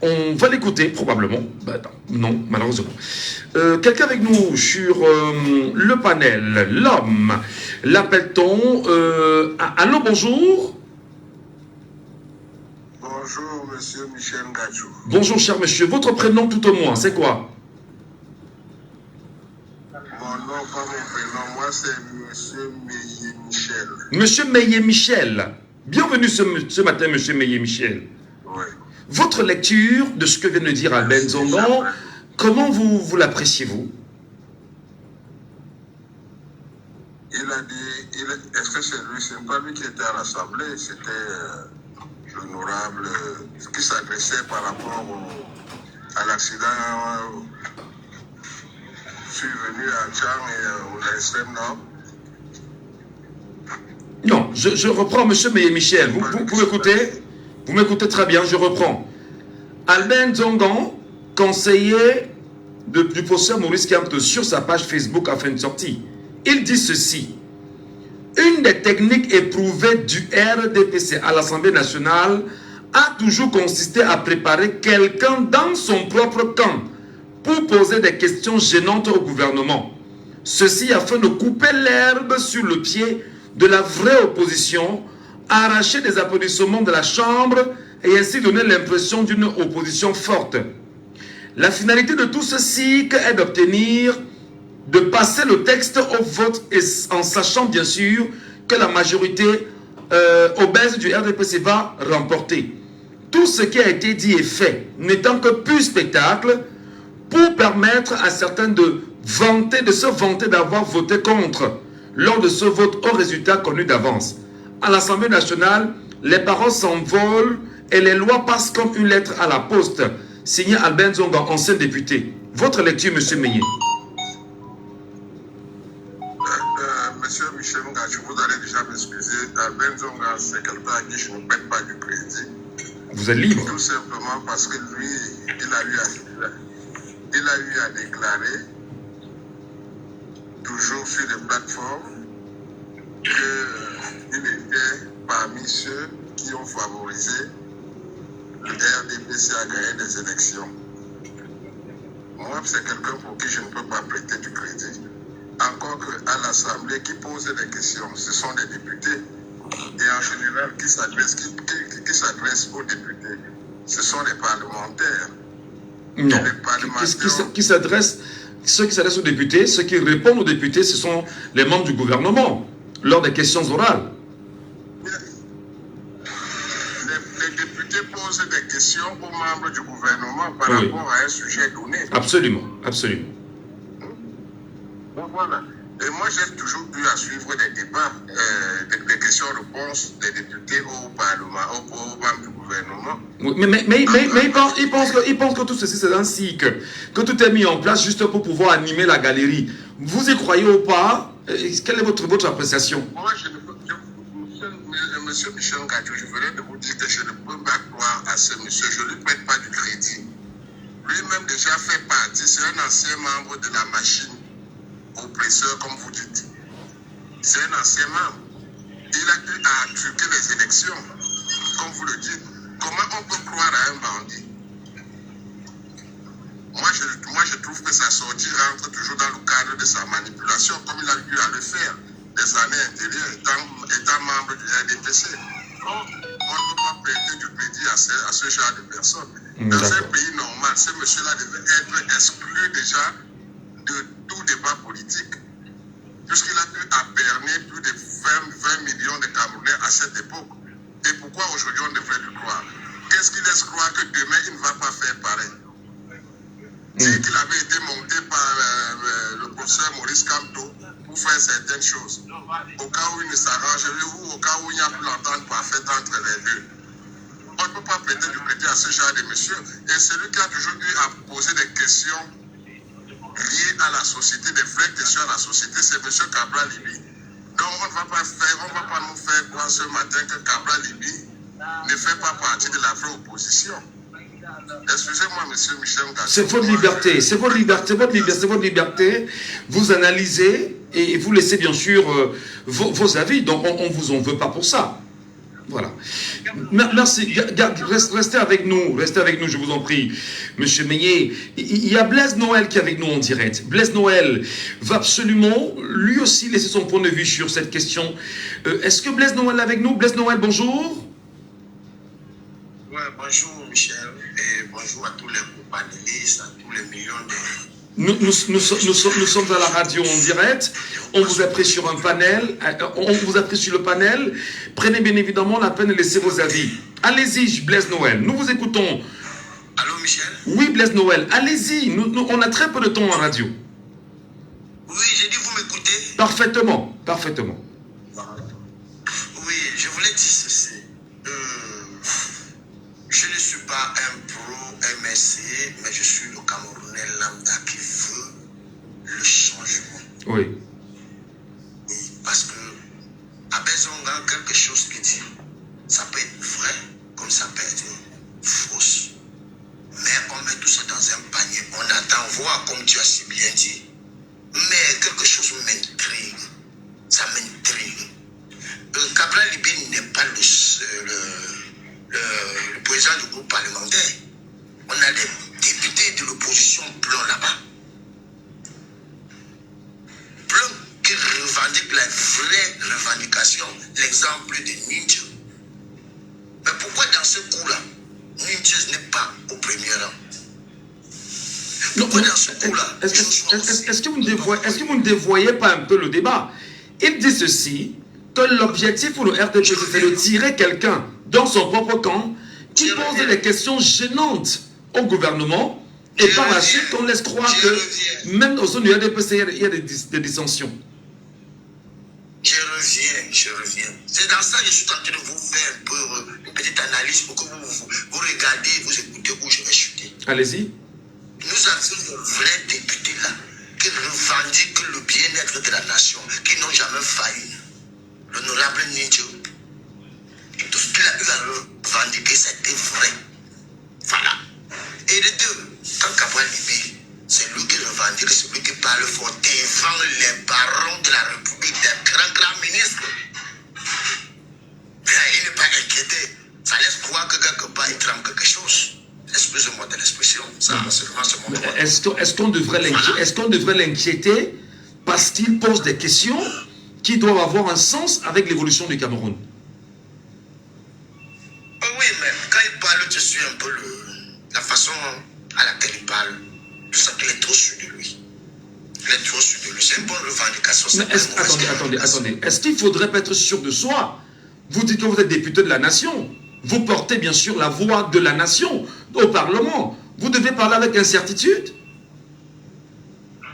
On va l'écouter probablement. Ben non, malheureusement. Quelqu'un avec nous sur le panel. L'homme. L'appelle-t-on allô, bonjour. Bonjour, monsieur Michel Ngachou. Bonjour, cher monsieur. Votre prénom tout au moins, c'est quoi? Mon nom, pas mon prénom. Moi, c'est monsieur Meillé Michel. Monsieur Meillé Michel. Bienvenue ce matin, monsieur Meillé Michel. Oui. Votre lecture de ce que vient de dire Albert Nzongo, comment vous l'appréciez-vous? Il a dit, est-ce que c'est lui? C'est pas lui qui était à l'Assemblée, c'était l'honorable qui s'adressait par rapport à l'accident survenu à Tchang et au extrême nord. Non, je reprends, monsieur Meillé-Michel. Vous m'écoutez? Vous m'écoutez très bien, je reprends. Albert Nzongo, conseiller du professeur Maurice Kamto sur sa page Facebook a fait une sortie. Il dit ceci. Une des techniques éprouvées du RDPC à l'Assemblée nationale a toujours consisté à préparer quelqu'un dans son propre camp pour poser des questions gênantes au gouvernement. Ceci afin de couper l'herbe sur le pied de la vraie opposition, arracher des applaudissements de la Chambre et ainsi donner l'impression d'une opposition forte. La finalité de tout ceci est d'obtenir, de passer le texte au vote et en sachant bien sûr que la majorité obèse du RDPC va remporter. Tout ce qui a été dit et fait n'étant que pur spectacle pour permettre à certains de se vanter d'avoir voté contre lors de ce vote au résultat connu d'avance. À l'Assemblée nationale, les paroles s'envolent et les lois passent comme une lettre à la poste. Signé Albert Nzongo, ancien député. Votre lecture, monsieur Meillé. Monsieur Michel Ngachou, vous allez déjà m'excuser. Albert Nzongo, c'est quelqu'un à qui je ne pète pas du crédit. Vous êtes libre. Tout simplement parce que lui, il a eu à déclarer, toujours sur les plateformes, qu'il était parmi ceux qui ont favorisé le RDPC à gagner des élections. Moi, c'est quelqu'un pour qui je ne peux pas prêter du crédit. Encore qu'à l'Assemblée, qui pose des questions, ce sont des députés. Et en général, qui s'adressent aux députés, ce sont les parlementaires. Non. Ceux qui s'adressent aux députés, ceux qui répondent aux députés, ce sont les membres du gouvernement, lors des questions orales. Les députés posent des questions aux membres du gouvernement par rapport à un sujet donné. Absolument, absolument. Donc voilà. Et moi, j'ai toujours eu à suivre des débats, des questions-réponses des députés au Parlement, aux membres du gouvernement. Mais il pense que tout ceci, c'est un cycle, que tout est mis en place juste pour pouvoir animer la galerie. Vous y croyez ou pas? Quelle est votre appréciation? Moi, monsieur Michel Ngachou, je venais de vous dire que je ne peux pas croire à ce monsieur. Je ne lui prête pas du crédit. Lui-même déjà fait partie, c'est un ancien membre de la machine oppresseur, comme vous dites. C'est un ancien membre. Il a eu à truquer les élections, comme vous le dites. Comment on peut croire à un bandit? Moi, je trouve que sa sortie rentre toujours dans le cadre de sa manipulation, comme il a eu à le faire des années antérieures, étant membre du RDPC. On ne peut pas prêter du crédit à ce genre de personnes. Dans un pays normal, ce monsieur-là devait être exclu déjà de tout débat politique, puisqu'il a pu berner plus de 20 millions de Camerounais à cette époque. Et pourquoi aujourd'hui on devrait lui croire? Qu'est-ce qui laisse croire que demain il ne va pas faire pareil? Dire qu'il avait été monté par le professeur Maurice Kamto pour faire certaines choses, au cas où il ne s'arrangerait ou au cas où il n'y a plus l'entente parfaite entre les deux. On ne peut pas prêter à ce genre de monsieur. Et celui qui a toujours eu à poser des questions liées à la société, des vraies questions à la société, c'est monsieur Cabral Libi. Donc on ne va pas nous faire croire ce matin que Cabral Libi ne fait pas partie de la vraie opposition. Excusez-moi, monsieur Michel Gasson. C'est votre liberté, c'est votre liberté, c'est votre liberté. Vous analysez et vous laissez bien sûr vos avis. Donc on ne vous en veut pas pour ça. Voilà. Merci. Restez avec nous, je vous en prie. Monsieur Meillet, il y a Blaise Noël qui est avec nous en direct. Blaise Noël va absolument, lui aussi, laisser son point de vue sur cette question. Est-ce que Blaise Noël est avec nous? Blaise Noël, bonjour. Ouais, bonjour Michel, et bonjour à tous les panélistes, à tous les millions de... Nous sommes à la radio en direct. On vous a pris sur un panel. Le panel. Prenez bien évidemment la peine de laisser vos avis. Allez-y, Blaise Noël. Nous vous écoutons. Allô, Michel? Oui, Blaise Noël. Allez-y. On a très peu de temps en radio. Oui, j'ai dit, vous m'écoutez? Parfaitement. Parfaitement. Oui, je voulais dire ceci. Je ne suis pas un pro-MSC, mais je suis le Camerounais lambda qui veut le changement. Oui. Oui, parce que à Bezonga, quelque chose qui dit, ça peut être vrai, comme ça peut être fausse. Mais on met tout ça dans un panier, on attend voir, comme tu as si bien dit. Mais quelque chose m'intrigue. Ça m'intrigue. Cabral Libi n'est pas le président du groupe parlementaire. On a des députés de l'opposition blancs là-bas. Blancs qui revendiquent la vraie revendication, l'exemple de Ninja. Mais pourquoi dans ce coup-là, Ninja n'est pas au premier rang? Pourquoi dans ce coup-là, est-ce que vous ne dévoyez pas un peu le débat? Il dit ceci, que l'objectif pour le RDP, c'est de tirer quelqu'un dans son propre camp qui pose des questions gênantes au gouvernement et par la suite on laisse croire que même au sein du RDPC il y a des dissensions. Je reviens. C'est dans ça que je suis en train de vous faire un peu une petite analyse pour que vous regardez, vous écoutez où je vais chuter. Allez-y. Nous avons de vrais députés là qui revendiquent le bien-être de la nation, qui n'ont jamais failli. L'honorable Ninja, tout ce qu'il a eu à revendiquer, c'était vrai. Voilà. Et les deux, quand Cabral Libi, c'est lui qui revendique, c'est lui qui parle fort devant les barons de la République, des grands ministres. Mais il n'est pas inquiété. Ça laisse croire que quelque part il trame quelque chose. Excusez-moi de l'expression, ça seulement c'est mon droit. Est-ce qu'on devrait l'inquiéter parce qu'il pose des questions qui doivent avoir un sens avec l'évolution du Cameroun? Oui, mais quand il parle, je suis un peu la façon à laquelle il parle. Je sens qu'il est trop sûr de lui. Il est trop sûr de lui. C'est une bonne revendication. Attendez. Est-ce qu'il faudrait pas être sûr de soi? Vous dites que vous êtes député de la nation. Vous portez bien sûr la voix de la nation au Parlement. Vous devez parler avec incertitude.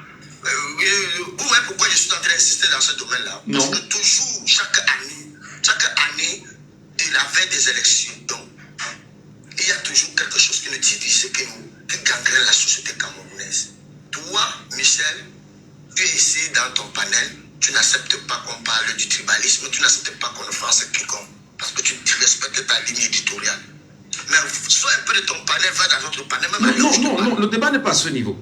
Vous voyez pourquoi je suis en train d'insister dans ce domaine-là? Parce que toujours, chaque année, de la veille des élections, il y a toujours quelque chose qui nous divise, qui gangrène la société camerounaise. Toi, Michel, tu es ici dans ton panel, tu n'acceptes pas qu'on parle du tribalisme, tu n'acceptes pas qu'on offense quiconque, parce que tu respectes ta ligne éditoriale. Mais sois un peu de ton panel, va dans notre panel. Non, le débat n'est pas à ce niveau.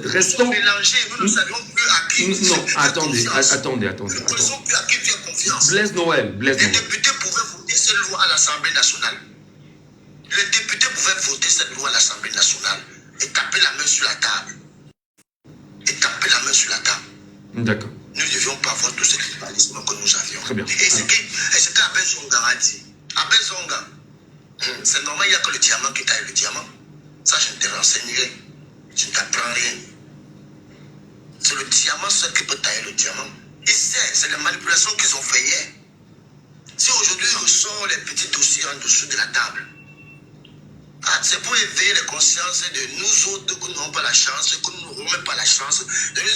Restons... Nous ne savions plus à qui attendez. Nous ne connaissons plus à qui tu as confiance. Blaise Noël. Les députés pouvaient voter cette loi à l'Assemblée nationale. Les députés pouvaient voter cette loi à l'Assemblée nationale et taper la main sur la table. D'accord. Nous ne devions pas avoir tout ce tribalisme que nous avions. Très bien. Et ce qu'Abel Zonga a dit. Abel Zonga, c'est normal, il n'y a que le diamant qui taille le diamant. Ça, je ne te renseignerai. Je ne t'apprends rien. C'est le diamant seul qui peut tailler le diamant. Il sait, c'est les manipulations qu'ils ont fait hier. Si aujourd'hui il ressort les petits dossiers en dessous de la table, c'est pour éveiller les consciences de nous autres que nous n'avons pas la chance, que nous n'aurons même pas la chance de nous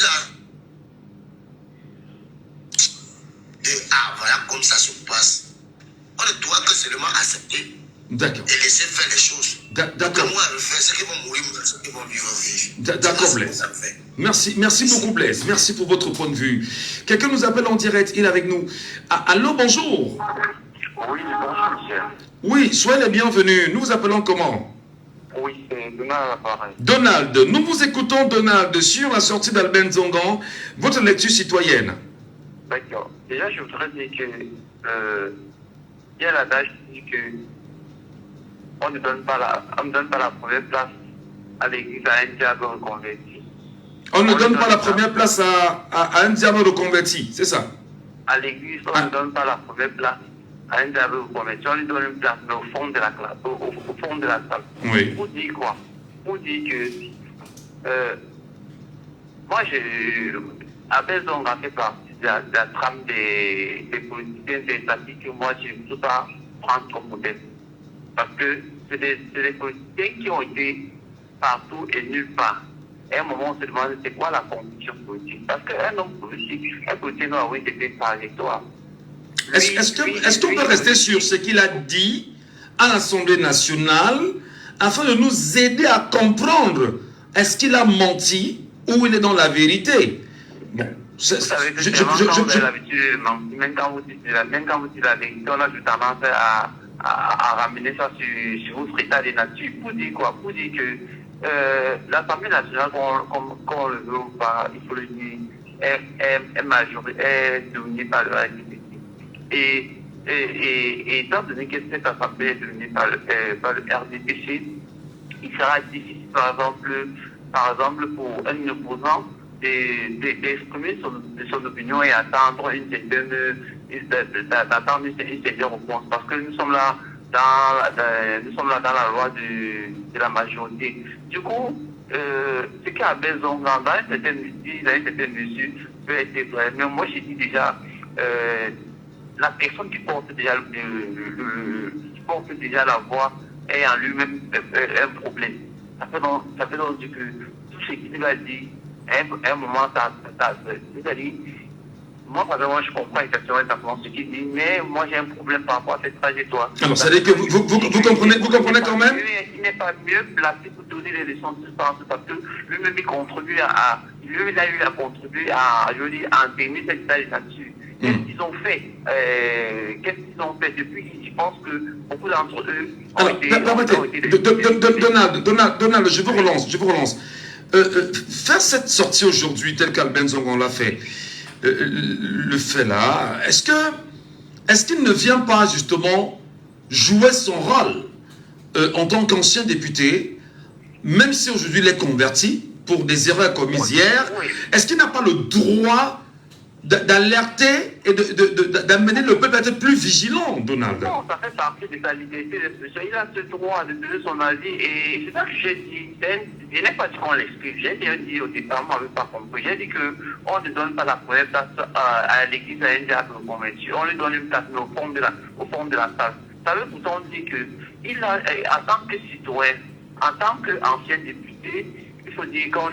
voilà comme ça se passe. On ne doit que seulement accepter D'accord. Et laisser faire les choses. D'accord. Moi, le faire, ceux qui vont mourir, ceux qui vont vivre. D'accord, Blaise. Merci beaucoup, Blaise. Merci pour votre point de vue. Quelqu'un nous appelle en direct, il est avec nous. Ah, allô, bonjour. Oui, bonjour, monsieur. Oui, soyez les bienvenus. Nous vous appelons comment? Oui, c'est Donald à l'appareil. Donald, nous vous écoutons, Donald, sur la sortie d'Alben Zongan, votre lecture citoyenne. D'accord. Déjà, je voudrais dire que il y a l'adage qui dit que on ne donne pas la première place à l'église à un diable reconverti. On ne donne pas la première place à un diable reconverti, c'est ça? À l'église, on ne donne pas la première place à un diable reconverti. On lui donne une place, mais au fond de la classe, au fond de la salle. Oui. Pour dire quoi? Pour dire que moi, à Belzong, on fait partie de la trame des politiciens des statistiques que moi, je ne peux pas prendre comme modèle. Parce que c'est des politiciens qui ont été partout et nulle part. À un moment, on se demande c'est quoi la conviction politique. Parce qu'un homme politique, un politicien doit avoir été par l'électorat. Est-ce qu'on peut rester sur ce qu'il a dit à l'Assemblée nationale afin de nous aider à comprendre est-ce qu'il a menti ou il est dans la vérité? Bon, vous savez que vous avez l'habitude de mentir, même quand vous dites la vérité, on a tendance à ramener ça sur votre état de nature. Pour dire quoi? Pour dire que l'Assemblée nationale, qu'on le veut ou pas, il faut le dire, est dominée par le RDPC. Et étant donné que cette assemblée est dominée par le RDPC, il sera difficile, par exemple pour un opposant d'exprimer son opinion et attendre une certaine réponse. Parce que nous sommes là dans la loi de la majorité. Du coup, ce qui a besoin dans une certaine mesure peut être vrai. Mais moi, j'ai dit déjà, la personne qui porte déjà la voix est en lui-même un problème. Ça fait donc dire que tout ce qu'il va dire, à un moment, c'est-à-dire, moi, par exemple, je comprends exactement ce qu'il dit, mais moi, j'ai un problème par rapport à cette trajectoire. Alors, ça veut dire que vous comprenez quand même? Il n'est pas mieux placé pour donner les leçons de parce que lui-même, il contribue à contribuer à entraîner cette nature. Qu'est-ce qu'ils ont fait? Depuis? Je pense que beaucoup d'entre eux ont été... Donald, je vous relance. Faire cette sortie aujourd'hui, telle qu'Alben Zongan l'a fait, le fait là, est-ce qu'il ne vient pas justement jouer son rôle en tant qu'ancien député, même si aujourd'hui il est converti pour des erreurs commises hier, est-ce qu'il n'a pas le droit d'alerter et d'amener le peuple à être plus vigilant, Donald? Non, ça fait partie de sa liberté d'expression. Il a ce droit de donner son avis et c'est ça que j'ai dit. Je n'ai pas dit qu'on l'explique. J'ai bien dit au départ, moi, je n'avais pas compris. J'ai dit qu'on ne donne pas la première place à l'église à un diable convaincu. On lui donne une place, mais au fond de la salle. Ça veut pourtant dire qu'il a, en tant que citoyen, en tant qu'ancien député, il faut dire quand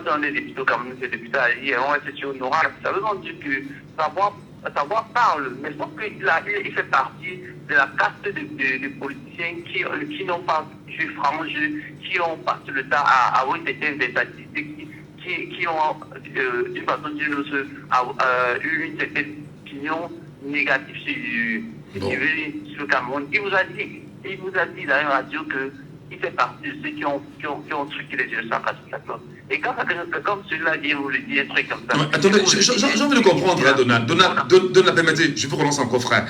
on est député, comme nous, c'est député à l'IR, on est sur honorable. Ça veut donc dire que savoir parle, mais sauf qu'il fait partie de la caste de politiciens qui n'ont pas du frange, qui ont passé le temps à avoir des statistiques, qui ont, d'une façon ou d'une autre, eu une certaine opinion négative sur le Cameroun. Il vous a dit dans une radio qu'il fait partie de ceux qui ont truqué les 284. Et quand quelqu'un comme celui-là dit, vous lui dites un truc comme ça. Attendez, j'ai envie de comprendre, Donald. Donald, permettez, je vous relance encore, frère.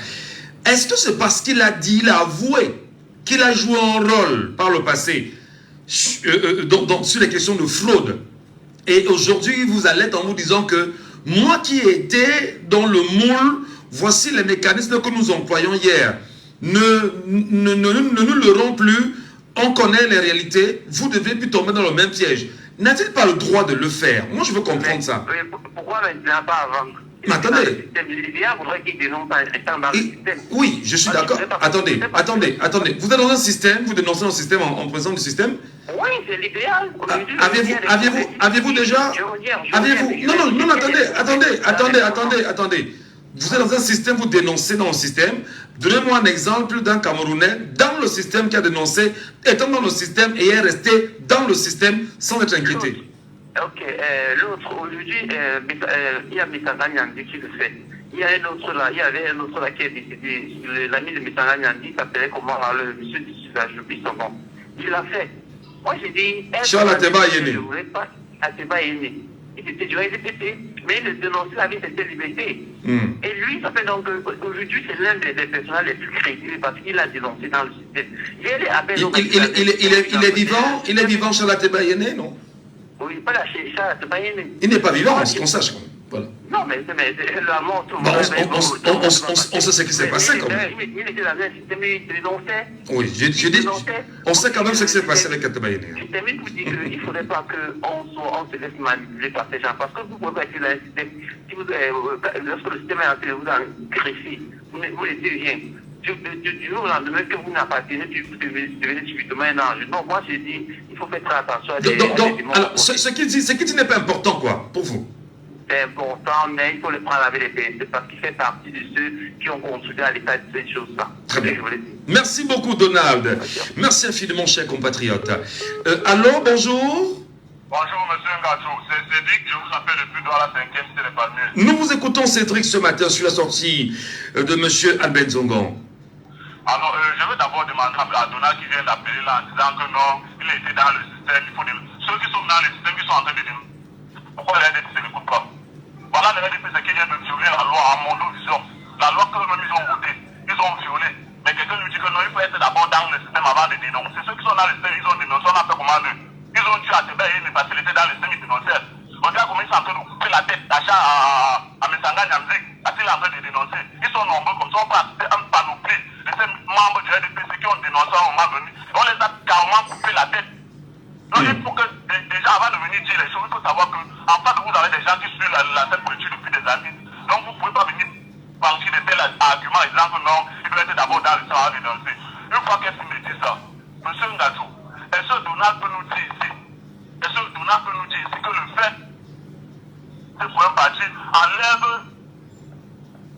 Est-ce que c'est parce qu'il a dit, il a avoué qu'il a joué un rôle par le passé sur les questions de fraude, et aujourd'hui il vous alerte en vous disant que moi qui ai été dans le moule, voici les mécanismes que nous employons hier, ne nous leurrons plus, on connaît les réalités, vous devez plus tomber dans le même piège. N'a-t-il pas le droit de le faire? Moi je veux comprendre ça. Pourquoi maintenant pas avant? Mais attendez. Voudrait qu'il dénonce dans le système. Oui, je suis d'accord. Attendez. Vous êtes dans un système, vous dénoncez un système en présence du système? Oui, c'est l'idéal. Avez-vous déjà... Non, attendez. Vous êtes dans un système, vous dénoncez dans le système. Donnez-moi un exemple d'un Camerounais dans le système qui a dénoncé, étant dans le système et est resté dans le système sans être inquiété. Ok, l'autre, aujourd'hui, il y a Mitanga Nyandi qui le fait. Il y a un autre là, il y avait un autre là qui est décédé, l'ami de Mitanga Nyandi, qui s'appelait comment là, le monsieur du Sud, j'oublie son nom. Il l'a fait. Moi j'ai dit, Charles Ateba Yéné. Je ne voulais pas Ateba Yéné. Il était du RDPC, mais il dénonçait la vie de liberté. Et lui, ça fait donc aujourd'hui, c'est l'un des personnages les plus crédibles parce qu'il a dénoncé dans le système. Il est vivant, Charles Ateba Yéné, non? Oui, pas lâcher ça, c'est pas Yéné. Il n'est pas vivant, c'est qu'on sache. Voilà. Non, mais la mort, tout le monde. On sait ce qui s'est passé quand même. Il était dans un système, il dénonçait. Oui, j'ai dit. On sait quand même ce qui s'est passé avec Ateba Yéné. Je termine pour dire qu'il ne faudrait pas qu'on se laisse manipuler par ces gens. Parce que vous pouvez pas être dans un système. Si lorsque le système est entré, vous en greffez, vous ne laissez rien. Du jour au lendemain que vous n'appartenez plus, vous devenez subitement un ange. Non, moi j'ai dit, il faut faire très attention à des alors, ce qu'il dit n'est pas important, quoi, pour vous? C'est important, mais il faut le prendre avec les PSC parce qu'il fait partie de ceux qui ont contribué à l'état de ces choses-là. Très bien. Merci beaucoup, Donald. Merci infiniment, cher compatriote. Allô, bonjour. Bonjour, monsieur Ngatou. C'est Cédric, je vous appelle depuis Douala 5e, c'est les Palmiers. Nous vous écoutons, Cédric, ce matin sur la sortie de monsieur Albert Zongon. Alors, je veux d'abord demander à Donald qui vient d'appeler là en disant que non, il était dans le système. Il faut ceux qui sont dans le système, qui sont en train de dire pourquoi les RDP ne l'écoutent pas. Voilà les RDP qui viennent de violer la loi à mon vision. La loi que eux-mêmes ils ont votée, ils ont violé. Mais quelqu'un lui dit que non, il faut être d'abord dans le système avant de dénoncer. Ceux qui sont dans le système, ils ont dénoncé, on a fait comment eux. Ils ont tué Ateba Yéné parce qu'il était dans le système, ils dénonçaient. Regarde comment ils sont en train de couper la tête d'achat à Messanga Nyamzik parce qu'il est en train de dénoncer. Ils sont nombreux comme ça, on peut assister à une panoplie de ces membres du RDPC qui ont dénoncé à un moment donné. On les a carrément coupé la tête. Donc il faut que déjà avant de venir dire les choses, il faut savoir qu'en face de vous avez des gens qui suivent la scène politique depuis des années. Donc vous ne pouvez pas venir partir de tels arguments en disant que non, il doit être d'abord dans le sang à dénoncer. Une fois qu'elle me dit ça, monsieur Ngatou, est-ce que Donald peut nous dire ici, que le fait pour un parti enlève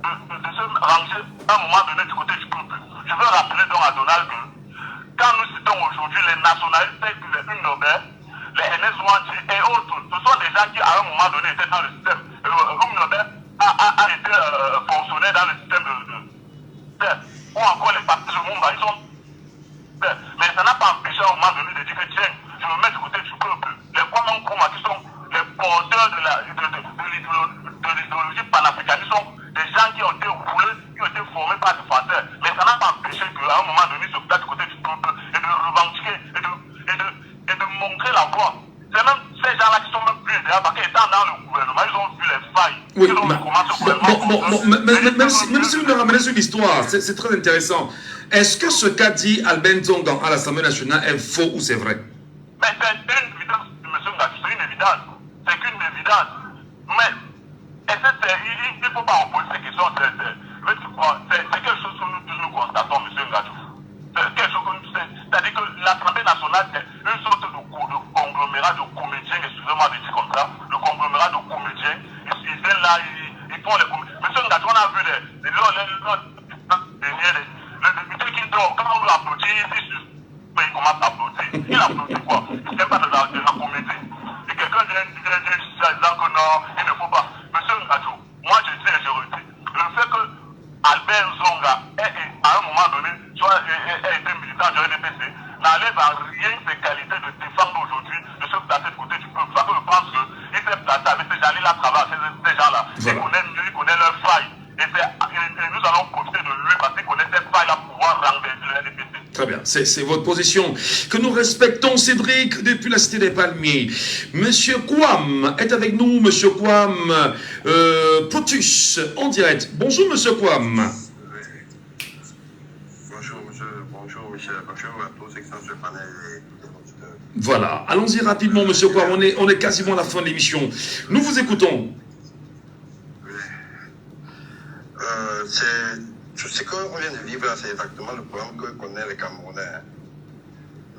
de se ranger à un moment donné du côté du peuple. Je veux rappeler donc à Donald que quand nous citons aujourd'hui les nationalistes tels que les Nobel, les NS Wanti et autres, ce sont des gens qui à un moment donné étaient dans le système. Nobel a été fonctionnaire dans le système ou encore les partis de Mumba, ils sont. Mais ça n'a pas empêché à un moment donné de dire que tiens, je me mets du côté du peuple. Les Kwame Nkrumah qui sont les porteurs de l'idéologie panafricaniste sont des gens qui ont été roulés, qui ont été formés par des Français. Mais ça n'a pas empêché qu'à un moment donné, se place du côté du peuple et de revendiquer et de montrer la voie. C'est même ces gens-là qui sont même plus derrière parce qu'étant dans le gouvernement, ils ont vu les failles. Oui, même si vous nous ramenez sur l'histoire, c'est très intéressant. Est-ce que ce qu'a dit Albert Zongon à l'Assemblée nationale est faux ou c'est vrai? Mais c'est une évidence, monsieur Ngatou, c'est une évidence. C'est qu'une évidence. Mais il ne faut pas opposer ces questions. C'est quelque chose que nous constatons, monsieur Ngatou. C'est-à-dire que l'Assemblée nationale, c'est une sorte de conglomérat de comédiens, excusez-moi de dire comme ça, le conglomérat de comédiens. Ils viennent là, ils font les comédiens. Monsieur Ngatou, on a vu le député qui dort, quand on l'applaudit, il commence à applaudir. Il applaudit quoi? Il ne fait pas de la comédie. Et quelqu'un vient disant que non, il ne faut pas. Monsieur Ngatou, moi je dis et je redis, le fait que Albert Zonga à un moment donné ait été militant du RDPC n'enlève en rien ses qualités de défendre aujourd'hui de se placer de côté du peuple. Parce que je pense qu'il s'est placé avec ces gens-là, il a travaillé avec ces gens-là. Il connaît leurs failles. Et nous allons profiter de lui parce qu'il connaît cette faille-là pour pouvoir renverser le RDPC. Très bien, c'est votre position que nous respectons, Cédric, depuis la Cité des Palmiers. Monsieur Kouam est avec nous, Monsieur Kouam, Potus, en direct. Bonjour, Monsieur Kouam. Bonjour, Michel. Bonjour à tous ceux qui sont sur le panel. Voilà, allons-y rapidement, Monsieur Kouam. On est quasiment à la fin de l'émission. Nous vous écoutons. Ce qu'on vient de vivre là, c'est exactement le problème que connaissent les Camerounais.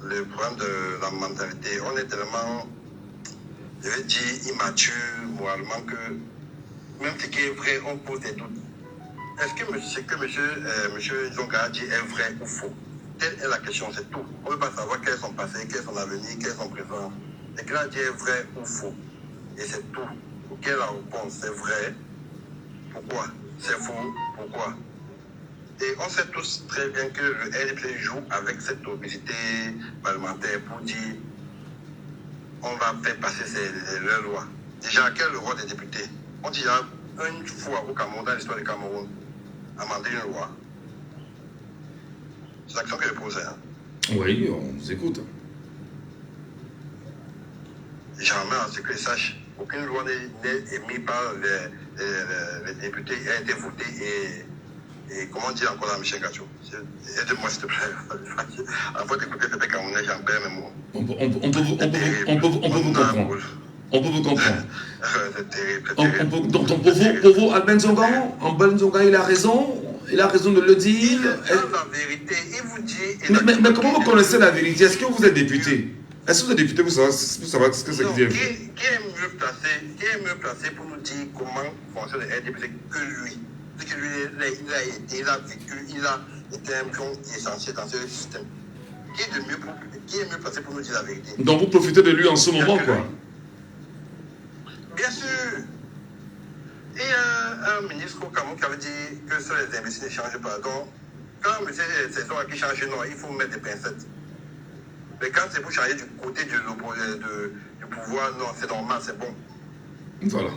Le problème de la mentalité. On est tellement, je vais dire, immature moralement que même ce qui est vrai, on pose des doutes. est-ce que ce que monsieur Zonga dit est vrai ou faux? Telle est la question, c'est tout. On ne veut pas savoir quel est son passé, quel est son avenir, quel est son présent. Ce qu'il a dit est vrai ou faux. Et c'est tout. Quelle est la réponse? C'est vrai. Pourquoi? C'est faux. Pourquoi? Et on sait tous très bien que le RDP joue avec cette obésité parlementaire pour dire on va faire passer leurs lois. Déjà, quel est le rôle des députés? On dit une fois au Cameroun, dans l'histoire du Cameroun, amender une loi. C'est l'action que je pose. Hein. Oui, on vous écoute. Jamais, à ce que je sache, aucune loi n'est émise par les députés et a été votée et comment dire encore à Michel Gacho? Aide-moi s'il te plaît. Avant d'écouter ce Camerounais, j'en perds mes mots. On peut vous comprendre. On peut vous comprendre. C'est terrible. Donc pour vous, Albin Zonga, il a raison. Il a raison de le dire. Il dit la vérité. Il vous dit. Mais comment vous connaissez la vérité? Est-ce que vous êtes député? Est-ce que vous êtes député? Vous savez ce que c'est que dire? Qui est mieux placé pour nous dire comment fonctionne le RDP que lui? Parce que lui, il a vécu, il a été un pion essentiel dans ce système. Qui est mieux placé pour nous dire la vérité? Donc vous profitez de lui en ce moment, quoi? Bien sûr. Il y a un ministre au Cameroun qui avait dit que ça, les imbéciles ne changent pas. Donc, quand c'est ça qui change, non, il faut mettre des pincettes. Mais quand c'est pour changer du côté du pouvoir, non, c'est normal, c'est bon. Voilà.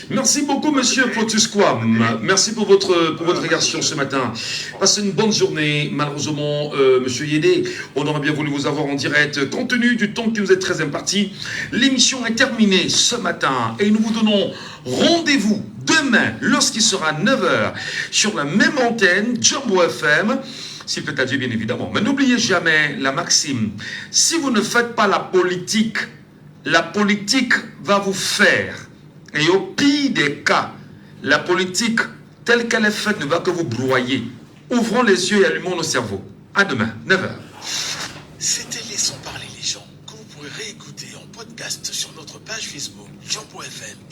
Merci beaucoup, monsieur Potusquam. Merci pour votre réaction ce matin. Passez une bonne journée. Malheureusement, monsieur Yédé, on aurait bien voulu vous avoir en direct. Compte tenu du temps qui nous est très imparti, l'émission est terminée ce matin et nous vous donnons rendez-vous demain, lorsqu'il sera 9h, sur la même antenne, Jumbo FM. S'il plaît à Dieu, bien évidemment. Mais n'oubliez jamais la maxime. Si vous ne faites pas la politique va vous faire. Et au pire des cas, la politique telle qu'elle est faite ne va que vous broyer. Ouvrons les yeux et allumons nos cerveaux. À demain, 9h. C'était Laissons parler les gens, que vous pourrez réécouter en podcast sur notre page Facebook Jumbo FM.